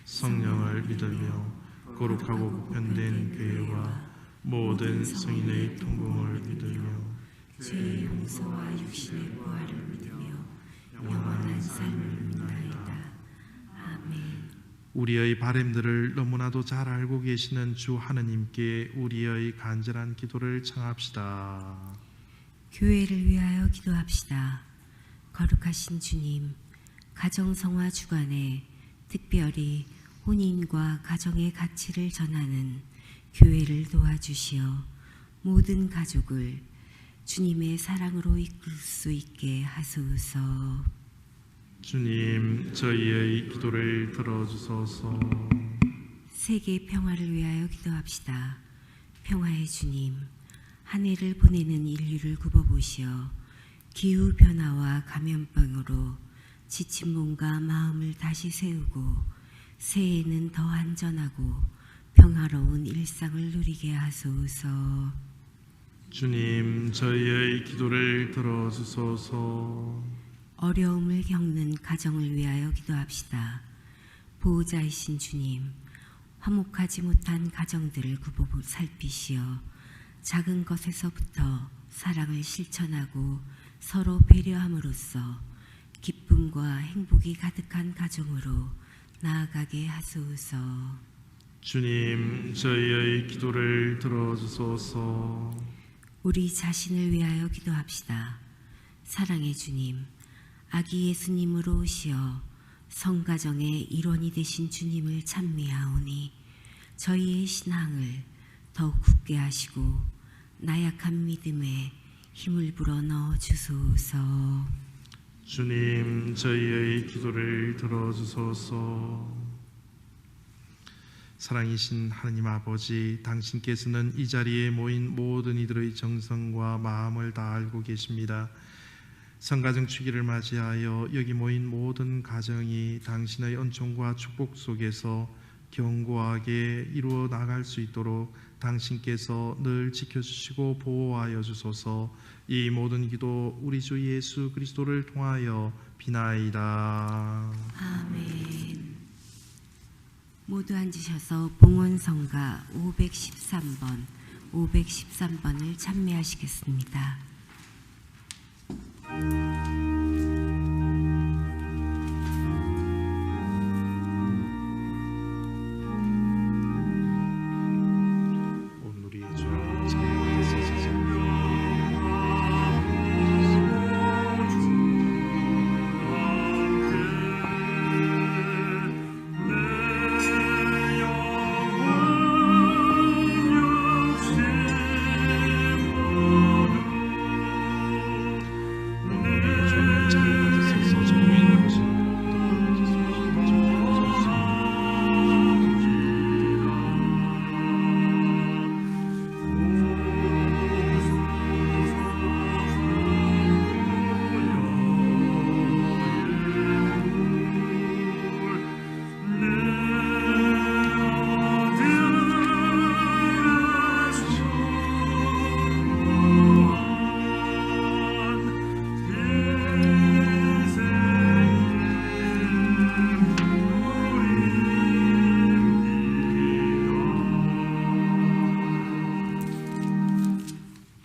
성령을 믿으며 거룩하고 보편된 교회와 모든 성인의 통공을 믿으며 죄의 용서와 육신의 부활을 믿으며 영원한 삶을 믿나이다. 아멘. 우리의 바램들을 너무나도 잘 알고 계시는 주 하느님께 우리의 간절한 기도를 청합시다. 교회를 위하여 기도합시다. 거룩하신 주님, 가정성화 주간에 특별히 혼인과 가정의 가치를 전하는 교회를 도와주시어 모든 가족을 주님의 사랑으로 이끌 수 있게 하소서. 주님, 저희의 기도를 들어주소서. 세계 평화를 위하여 기도합시다. 평화의 주님, 한 해를 보내는 인류를 굽어보시어 기후 변화와 감염병으로 지친 몸과 마음을 다시 세우고 새해에는 더 안전하고 평화로운 일상을 누리게 하소서. 주님, 저희의 기도를 들어주소서. 어려움을 겪는 가정을 위하여 기도합시다. 보호자이신 주님, 화목하지 못한 가정들을 굽어 살피시어 작은 것에서부터 사랑을 실천하고 서로 배려함으로써 기쁨과 행복이 가득한 가정으로 나아가게 하소서. 주님, 저희의 기도를 들어주소서. 우리 자신을 위하여 기도합시다. 사랑의 주님, 아기 예수님으로 오시어 성가정의 일원이 되신 주님을 찬미하오니 저희의 신앙을 더욱 굳게 하시고 나약한 믿음에 힘을 불어 넣어 주소서. 주님, 저희의 기도를 들어주소서. 사랑이신 하나님 아버지, 당신께서는 이 자리에 모인 모든 이들의 정성과 마음을 다 알고 계십니다. 성가정 주기를 맞이하여 여기 모인 모든 가정이 당신의 은총과 축복 속에서 견고하게 이루어 나갈 수 있도록 당신께서 늘 지켜주시고 보호하여 주소서. 이 모든 기도 우리 주 예수 그리스도를 통하여 비나이다. 아멘. 모두 앉으셔서 봉헌성가 513번을 찬미하시겠습니다.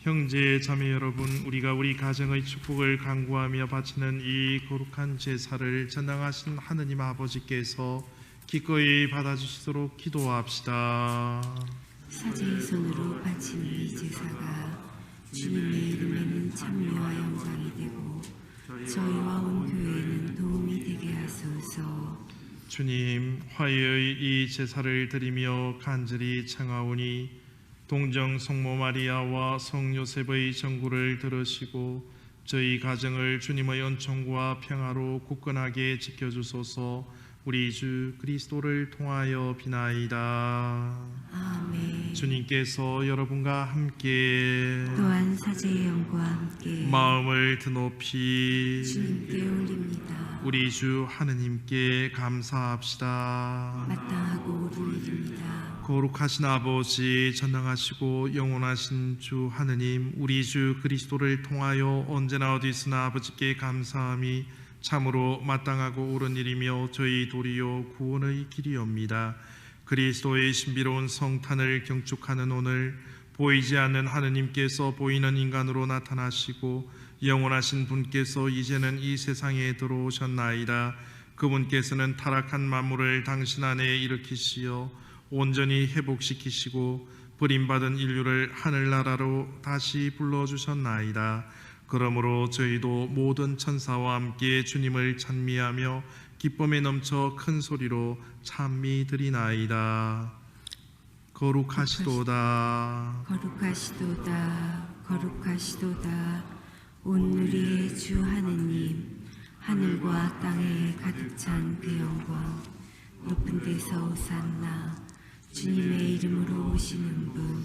형제 자매 여러분, 우리가 우리 가정의 축복을 간구하며 바치는 이 거룩한 제사를 전능하신 하느님 아버지께서 기꺼이 받아주시도록 기도합시다. 사제의 손으로 바치는 이 제사가 주님의 이름에는 찬미와 영광이 되고 저희와 온 교회에는 도움이 되게 하소서. 주님, 화해의 이 제사를 드리며 간절히 청하오니 동정 성모 마리아와 성 요셉의 전구를 들으시고 저희 가정을 주님의 은총과 평화로 굳건하게 지켜주소서. 우리 주 그리스도를 통하여 비나이다. 아멘. 주님께서 여러분과 함께 또한 사제의 영과 함께 마음을 드높이 주님께 올립니다. 우리 주 하느님께 감사합시다. 마땅하고 옳은 일입니다. 거룩하신 아버지, 전능하시고 영원하신 주 하느님, 우리 주 그리스도를 통하여 언제나 어디서나 아버지께 감사함이 참으로 마땅하고 옳은 일이며 저희 도리요 구원의 길이옵니다. 그리스도의 신비로운 성탄을 경축하는 오늘, 보이지 않는 하느님께서 보이는 인간으로 나타나시고 영원하신 분께서 이제는 이 세상에 들어오셨나이다. 그분께서는 타락한 만물을 당신 안에 일으키시어 온전히 회복시키시고 버림받은 인류를 하늘나라로 다시 불러주셨나이다. 그러므로 저희도 모든 천사와 함께 주님을 찬미하며 기쁨에 넘쳐 큰 소리로 찬미 드리나이다. 거룩하시도다. 거룩하시도다. 거룩하시도다. 온 누리의 주 하느님, 하늘과 땅에 가득 찬 그 영광, 높은 데서 오산나. 주님의 이름으로 오시는 분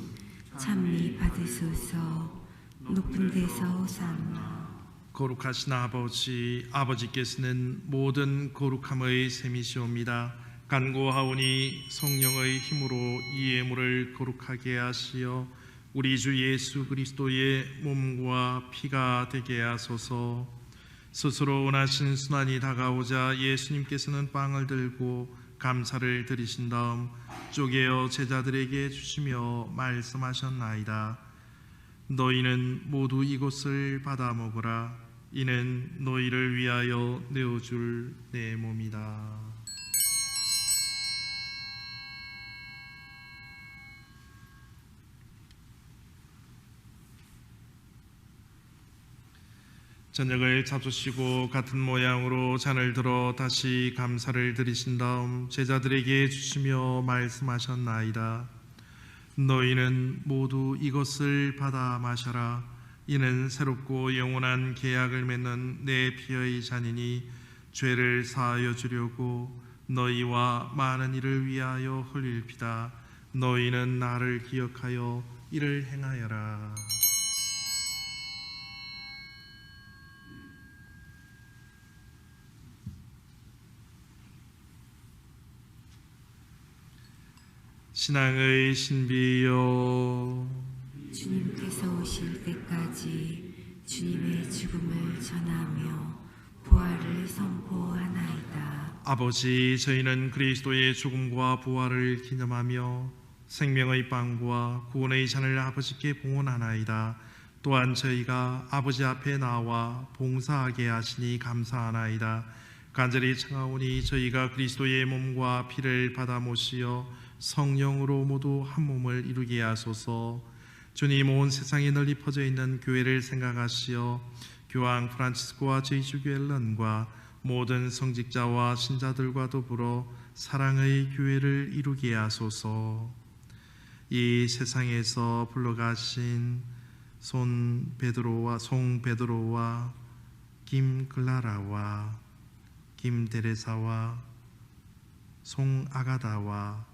찬미 받으소서. 높은 데서 오산나. 거룩하신 아버지, 아버지께서는 모든 거룩함의 셈이시옵니다. 간구하오니 성령의 힘으로 이 예물을 거룩하게 하시어 우리 주 예수 그리스도의 몸과 피가 되게 하소서. 스스로 원하신 순환이 다가오자 예수님께서는 빵을 들고 감사를 드리신 다음 쪼개어 제자들에게 주시며 말씀하셨나이다. 너희는 모두 이것을 받아 먹으라. 이는 너희를 위하여 내어줄 내 몸이다. 저녁을 잡수시고 같은 모양으로 잔을 들어 다시 감사를 드리신 다음 제자들에게 주시며 말씀하셨나이다. 너희는 모두 이것을 받아 마셔라. 이는 새롭고 영원한 계약을 맺는 내 피의 잔이니 죄를 사하여 주려고 너희와 많은 이를 위하여 흘릴 피다. 너희는 나를 기억하여 이를 행하여라. 신앙의 신비여, 주님께서 오실 때까지 주님의 죽음을 전하며 부활을 선포하나이다. 아버지, 저희는 그리스도의 죽음과 부활을 기념하며 생명의 빵과 구원의 잔을 아버지께 봉헌하나이다. 또한 저희가 아버지 앞에 나와 봉사하게 하시니 감사하나이다. 간절히 청하오니 저희가 그리스도의 몸과 피를 받아 모시어 성령으로 모두 한 몸을 이루게 하소서. 주님, 온 세상에 널리 퍼져 있는 교회를 생각하시어 교황 프란치스코와 저희 주교 앨런과 모든 성직자와 신자들과 더불어 사랑의 교회를 이루게 하소서. 이 세상에서 불러가신 송 베드로와 김글라라와 김데레사와 송 아가다와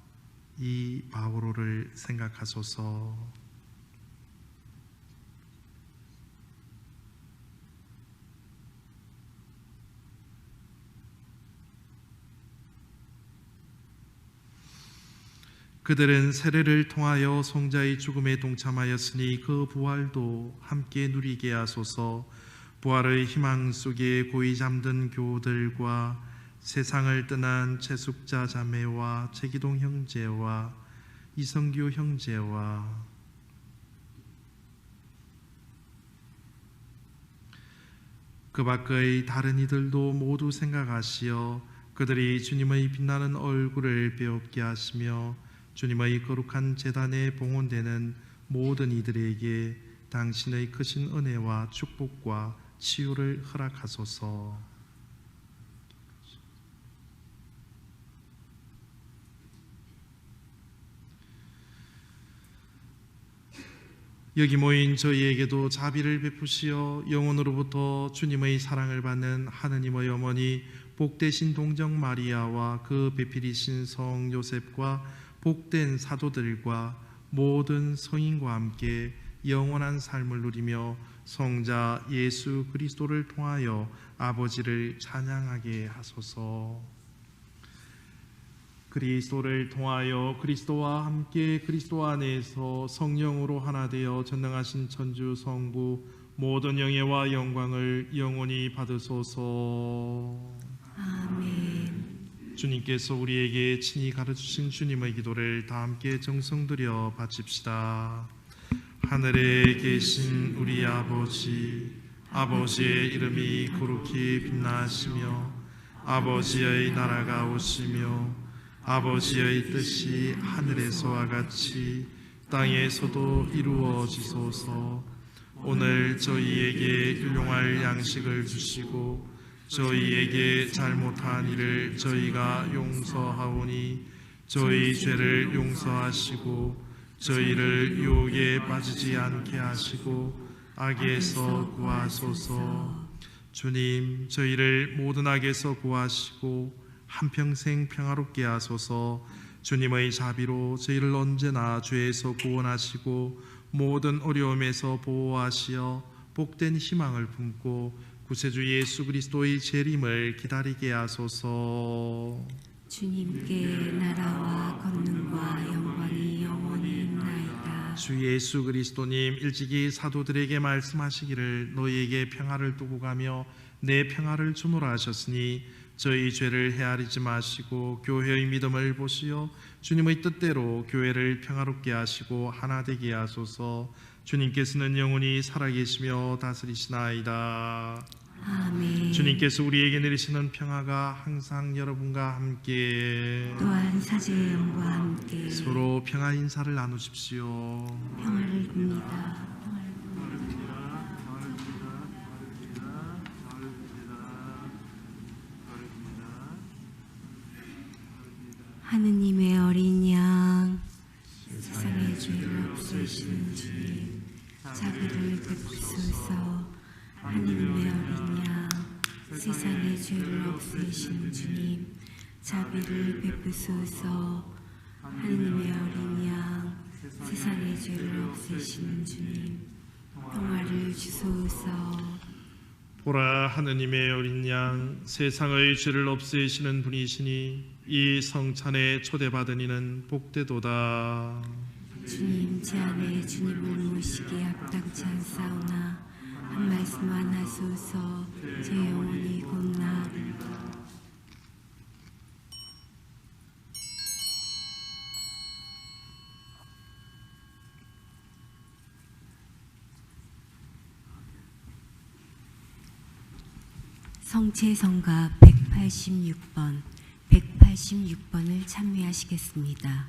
이 바오로를 생각하소서. 그들은 세례를 통하여 성자의 죽음에 동참하였으니 그 부활도 함께 누리게 하소서. 부활의 희망 속에 고이 잠든 교우들과 세상을 떠난 채숙자 자매와 최기동 형제와 이성규 형제와 그 밖의 다른 이들도 모두 생각하시어 그들이 주님의 빛나는 얼굴을 배웁게 하시며 주님의 거룩한 제단에 봉헌되는 모든 이들에게 당신의 크신 은혜와 축복과 치유를 허락하소서. 여기 모인 저희에게도 자비를 베푸시어 영원으로부터 주님의 사랑을 받는 하느님의 어머니 복되신 동정 마리아와 그 배필이신 성 요셉과 복된 사도들과 모든 성인과 함께 영원한 삶을 누리며 성자 예수 그리스도를 통하여 아버지를 찬양하게 하소서. 그리스도를 통하여 그리스도와 함께 그리스도 안에서 성령으로 하나 되어 전능하신 천주 성부 모든 영예와 영광을 영원히 받으소서. 아멘. 주님께서 우리에게 친히 가르치신 주님의 기도를 다 함께 정성들여 바칩시다. 하늘에 계신 우리 아버지, 아버지의 이름이 거룩히 빛나시며 아버지의 나라가 오시며 아버지의 뜻이 하늘에서와 같이 땅에서도 이루어지소서. 오늘 저희에게 일용할 양식을 주시고 저희에게 잘못한 일을 저희가 용서하오니 저희 죄를 용서하시고 저희를 유혹에 빠지지 않게 하시고 악에서 구하소서. 주님, 저희를 모든 악에서 구하시고 한평생 평화롭게 하소서. 주님의 자비로 저희를 언제나 죄에서 구원하시고 모든 어려움에서 보호하시어 복된 희망을 품고 구세주 예수 그리스도의 재림을 기다리게 하소서. 주님께 나라와 권능과 영광이 영원히 있나이다. 주 예수 그리스도님 일찍이 사도들에게 말씀하시기를 너희에게 평화를 두고 가며 내 평화를 주노라 하셨으니 저희 죄를 헤아리지 마시고 교회의 믿음을 보시어 주님의 뜻대로 교회를 평화롭게 하시고 하나 되게 하소서. 주님께서는 영원히 살아계시며 다스리시나이다. 아멘. 주님께서 우리에게 내리시는 평화가 항상 여러분과 함께 또한 사제의 영과 함께 서로 평화 인사를 나누십시오. 평화를 빕니다. 하느님의 어린 양, 세상의 죄를 없애시는 주님, 자비를 베푸소서. 하느님의 어린 양, 세상의 죄를 없애시는 주님, 자비를 베푸소서. 하느님의 어린 양, 세상의 죄를 없애시는 주님, 평화를 주소서. 보라, 하느님의 어린 양, 세상의 죄를 없애시는 분이시니 이 성찬에 초대받은 이는 복되도다. 주님, 제 안에 주님을 모시기에 합당치 않사오나 한 말씀만 하소서. 제 영혼이 곧 나으리로다. 성체성가 186번을 찬미하시겠습니다.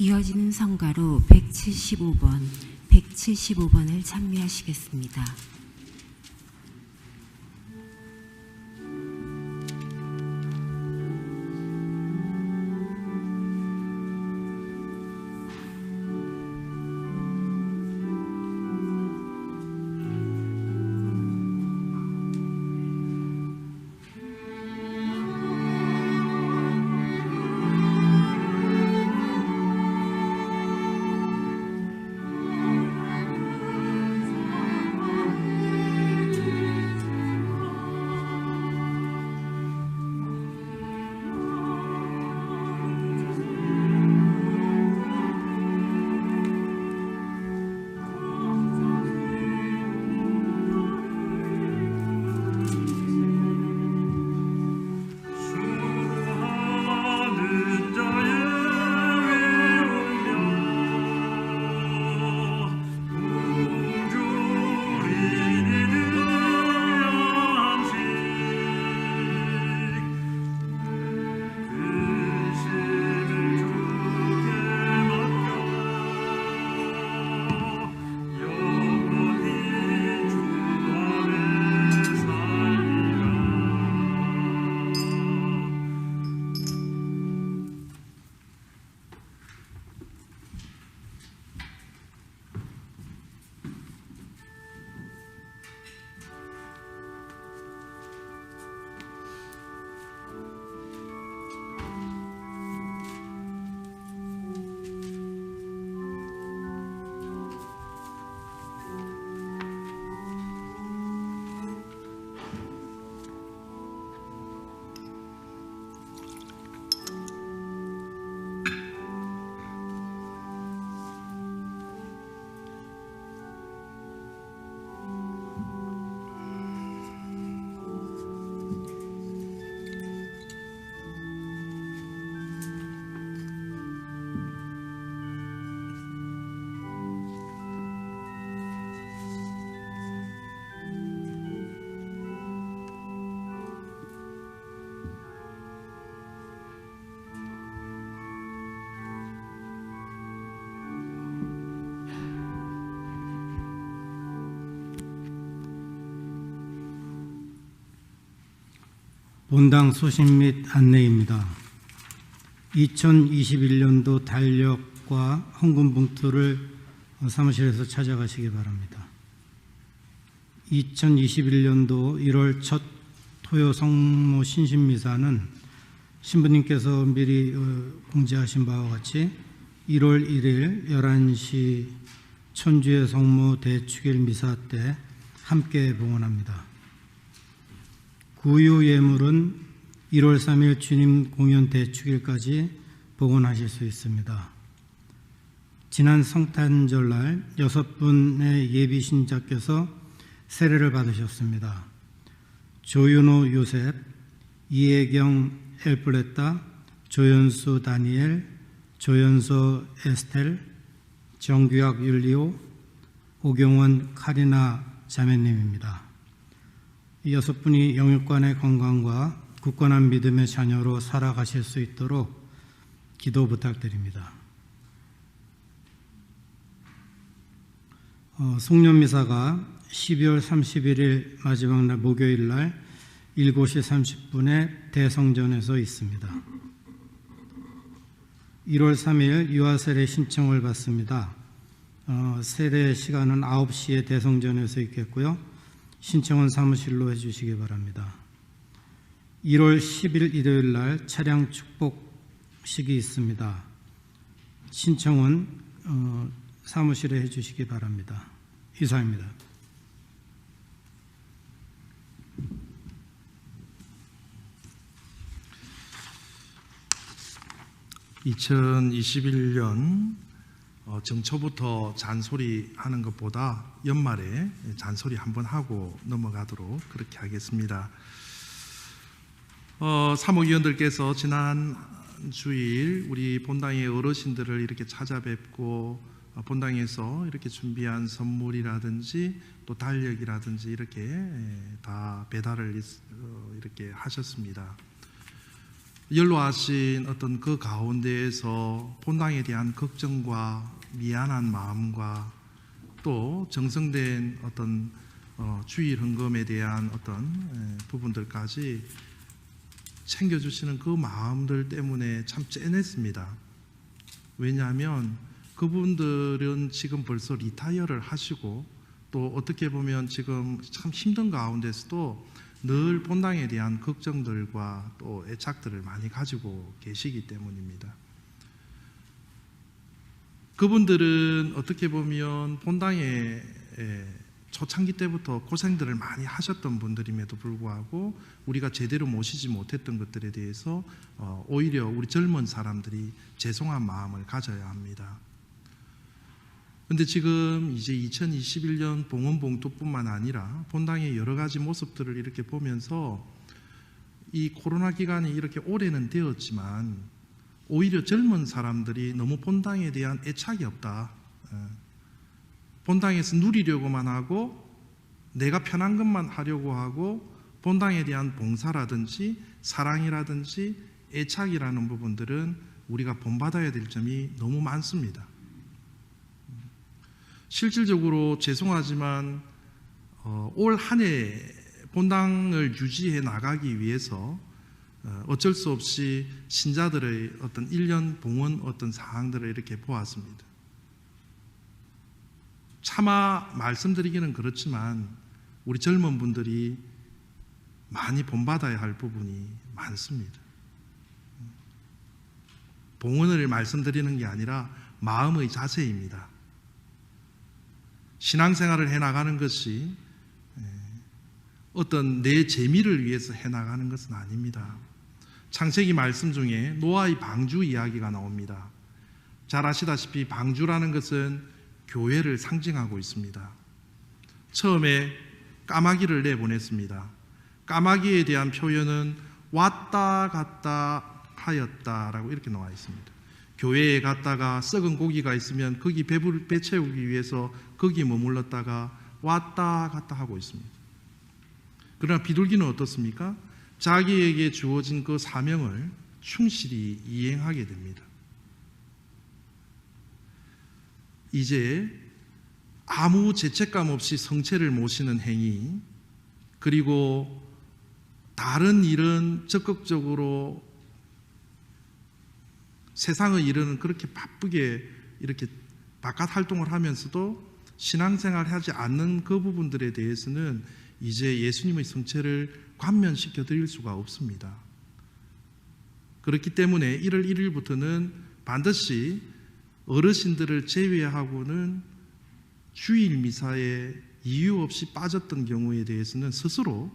이어지는 성가로 175번을 찬미하시겠습니다. 본당 소식 및 안내입니다. 2021년도 달력과 헌금 봉투를 사무실에서 찾아가시기 바랍니다. 2021년도 1월 첫 토요 성모 신신미사는 신부님께서 미리 공지하신 바와 같이 1월 1일 11시 천주의 성모 대축일 미사 때 함께 봉헌합니다. 구유 예물은 1월 3일 주님 공연 대축일까지 봉헌하실 수 있습니다. 지난 성탄절날 6분의 예비 신자께서 세례를 받으셨습니다. 조윤호 요셉, 이혜경 엘플레타, 조연수 다니엘, 조연서 에스텔, 정규학 율리오, 오경원 카리나 자매님입니다. 이 6분이 영육간의 건강과 굳건한 믿음의 자녀로 살아가실 수 있도록 기도 부탁드립니다. 송년미사가 12월 31일 마지막 날 목요일 날 7시 30분에 대성전에서 있습니다. 1월 3일 유아세례 신청을 받습니다. 세례 시간은 9시에 대성전에서 있겠고요. 신청은 사무실로 해주시기 바랍니다. 1월 10일 일요일 날 차량 축복식이 있습니다. 신청은 사무실에 해주시기 바랍니다. 이상입니다. (2021년) 정초부터 잔소리 하는 것보다 연말에 잔소리 한번 하고 넘어가도록 그렇게 하겠습니다. 사목위원들께서 지난 주일 우리 본당의 어르신들을 이렇게 찾아뵙고 본당에서 이렇게 준비한 선물이라든지 또 달력이라든지 이렇게 다 배달을 이렇게 하셨습니다. 연로하신 어떤 그 가운데에서 본당에 대한 걱정과 미안한 마음과 또 정성된 어떤 주일 헌금에 대한 어떤 부분들까지 챙겨주시는 그 마음들 때문에 참 짠했습니다. 왜냐하면 그분들은 지금 벌써 리타이어를 하시고 또 어떻게 보면 지금 참 힘든 가운데서도 늘 본당에 대한 걱정들과 또 애착들을 많이 가지고 계시기 때문입니다. 그분들은 어떻게 보면 본당에 초창기 때부터 고생들을 많이 하셨던 분들임에도 불구하고 우리가 제대로 모시지 못했던 것들에 대해서 오히려 우리 젊은 사람들이 죄송한 마음을 가져야 합니다. 그런데 지금 이제 2021년 봉헌봉투뿐만 아니라 본당의 여러 가지 모습들을 이렇게 보면서 이 코로나 기간이 이렇게 오래는 되었지만 오히려 젊은 사람들이 너무 본당에 대한 애착이 없다. 본당에서 누리려고만 하고 내가 편한 것만 하려고 하고 본당에 대한 봉사라든지 사랑이라든지 애착이라는 부분들은 우리가 본받아야 될 점이 너무 많습니다. 실질적으로 죄송하지만 올 한 해 본당을 유지해 나가기 위해서 어쩔 수 없이 신자들의 어떤 1년 봉헌 어떤 사항들을 이렇게 보았습니다. 차마 말씀드리기는 그렇지만 우리 젊은 분들이 많이 본받아야 할 부분이 많습니다. 봉헌을 말씀드리는 게 아니라 마음의 자세입니다. 신앙생활을 해나가는 것이 어떤 내 재미를 위해서 해나가는 것은 아닙니다. 창세기 말씀 중에 노아의 방주 이야기가 나옵니다. 잘 아시다시피 방주라는 것은 교회를 상징하고 있습니다. 처음에 까마귀를 내보냈습니다. 까마귀에 대한 표현은 왔다 갔다 하였다라고 이렇게 나와 있습니다. 교회에 갔다가 썩은 고기가 있으면 거기 배 채우기 위해서 거기 머물렀다가 왔다 갔다 하고 있습니다. 그러나 비둘기는 어떻습니까? 자기에게 주어진 그 사명을 충실히 이행하게 됩니다. 이제 아무 죄책감 없이 성체를 모시는 행위, 그리고 다른 일은 적극적으로 세상의 일은 그렇게 바쁘게 이렇게 바깥 활동을 하면서도 신앙생활을 하지 않는 그 부분들에 대해서는 이제 예수님의 성체를 관면시켜 드릴 수가 없습니다. 그렇기 때문에 1월 1일부터는 반드시 어르신들을 제외하고는 주일 미사에 이유 없이 빠졌던 경우에 대해서는 스스로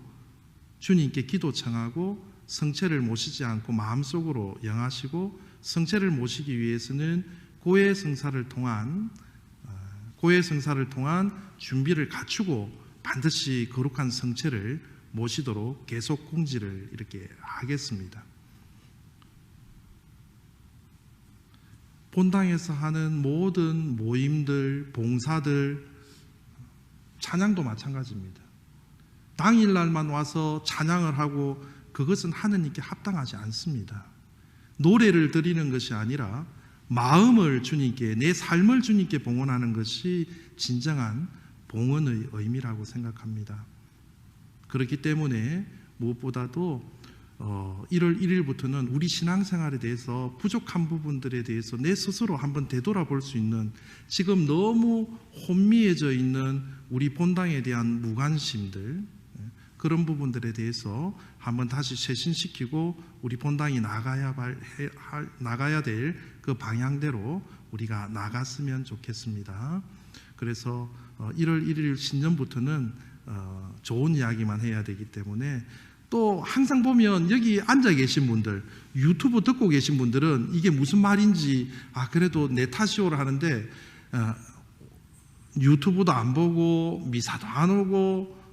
주님께 기도 청하고 성체를 모시지 않고 마음속으로 영하시고 성체를 모시기 위해서는 고해 성사를 통한 준비를 갖추고 반드시 거룩한 성체를 모시도록 계속 공지를 이렇게 하겠습니다. 본당에서 하는 모든 모임들, 봉사들, 찬양도 마찬가지입니다. 당일날만 와서 찬양을 하고 그것은 하느님께 합당하지 않습니다. 노래를 드리는 것이 아니라 마음을 주님께, 내 삶을 주님께 봉헌하는 것이 진정한 봉헌의 의미라고 생각합니다. 그렇기 때문에 무엇보다도 1월 1일부터는 우리 신앙생활에 대해서 부족한 부분들에 대해서 내 스스로 한번 되돌아볼 수 있는, 지금 너무 혼미해져 있는 우리 본당에 대한 무관심들, 그런 부분들에 대해서 한번 다시 쇄신시키고 우리 본당이 나가야 될 그 방향대로 우리가 나갔으면 좋겠습니다. 그래서 1월 1일 신년부터는 좋은 이야기만 해야 되기 때문에, 또 항상 보면 여기 앉아 계신 분들, 유튜브 듣고 계신 분들은 이게 무슨 말인지 그래도 내 탓이오라 하는데 유튜브도 안 보고 미사도 안 오고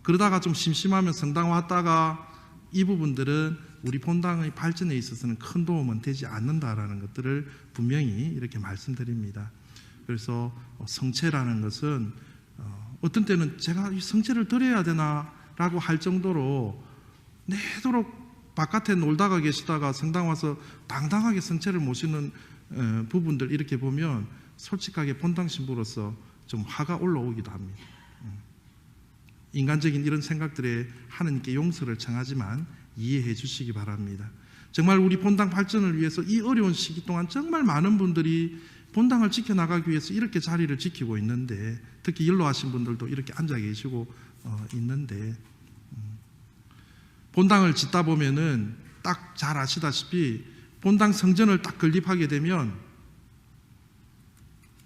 그러다가 좀 심심하면 성당 왔다가, 이 부분들은 우리 본당의 발전에 있어서는 큰 도움은 되지 않는다라는 것들을 분명히 이렇게 말씀드립니다. 그래서 성체라는 것은 어떤 때는 제가 이 성체를 드려야 되나라고 할 정도로 내도록 바깥에 놀다가 계시다가 성당 와서 당당하게 성체를 모시는 부분들 이렇게 보면 솔직하게 본당 신부로서 좀 화가 올라오기도 합니다. 인간적인 이런 생각들에 하느님께 용서를 청하지만 이해해 주시기 바랍니다. 정말 우리 본당 발전을 위해서 이 어려운 시기 동안 정말 많은 분들이 본당을 지켜나가기 위해서 이렇게 자리를 지키고 있는데, 특히 연로하신 분들도 이렇게 앉아 계시고 있는데, 본당을 짓다 보면은 딱 잘 아시다시피 본당 성전을 딱 건립하게 되면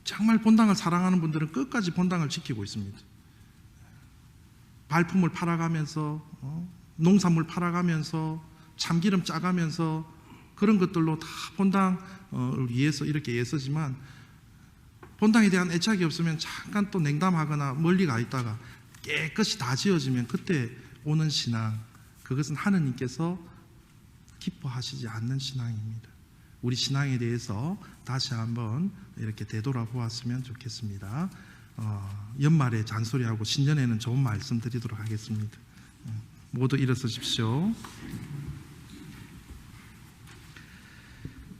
정말 본당을 사랑하는 분들은 끝까지 본당을 지키고 있습니다. 발품을 팔아가면서 농산물 팔아가면서 참기름 짜가면서 그런 것들로 다 본당을 위해서 이렇게 애쓰지만, 본당에 대한 애착이 없으면 잠깐 또 냉담하거나 멀리 가 있다가 깨끗이 다 지어지면 그때 오는 신앙, 그것은 하느님께서 기뻐하시지 않는 신앙입니다. 우리 신앙에 대해서 다시 한번 이렇게 되돌아보았으면 좋겠습니다. 연말에 잔소리하고 신년에는 좋은 말씀 드리도록 하겠습니다. 모두 일어서십시오.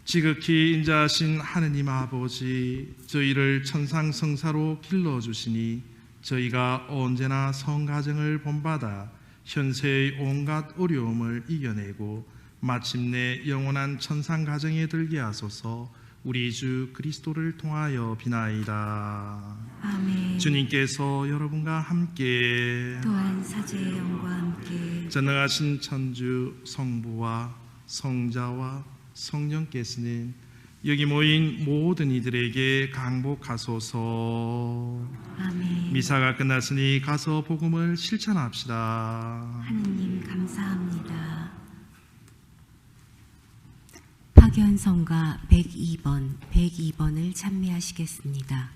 지극히 인자하신 하느님 아버지, 저희를 천상성사로 길러주시니 저희가 언제나 성가정을 본받아 현세의 온갖 어려움을 이겨내고 마침내 영원한 천상가정에 들게 하소서. 우리 주 그리스도를 통하여 비나이다. 아멘. 주님께서 여러분과 함께 또한 사제의 영과 함께 전능하신 천주 성부와 성자와 성령께서는 여기 모인 모든 이들에게 강복하소서. 아멘. 미사가 끝났으니 가서 복음을 실천합시다. 하느님 감사합니다. 박연성가 102번을 찬미하시겠습니다.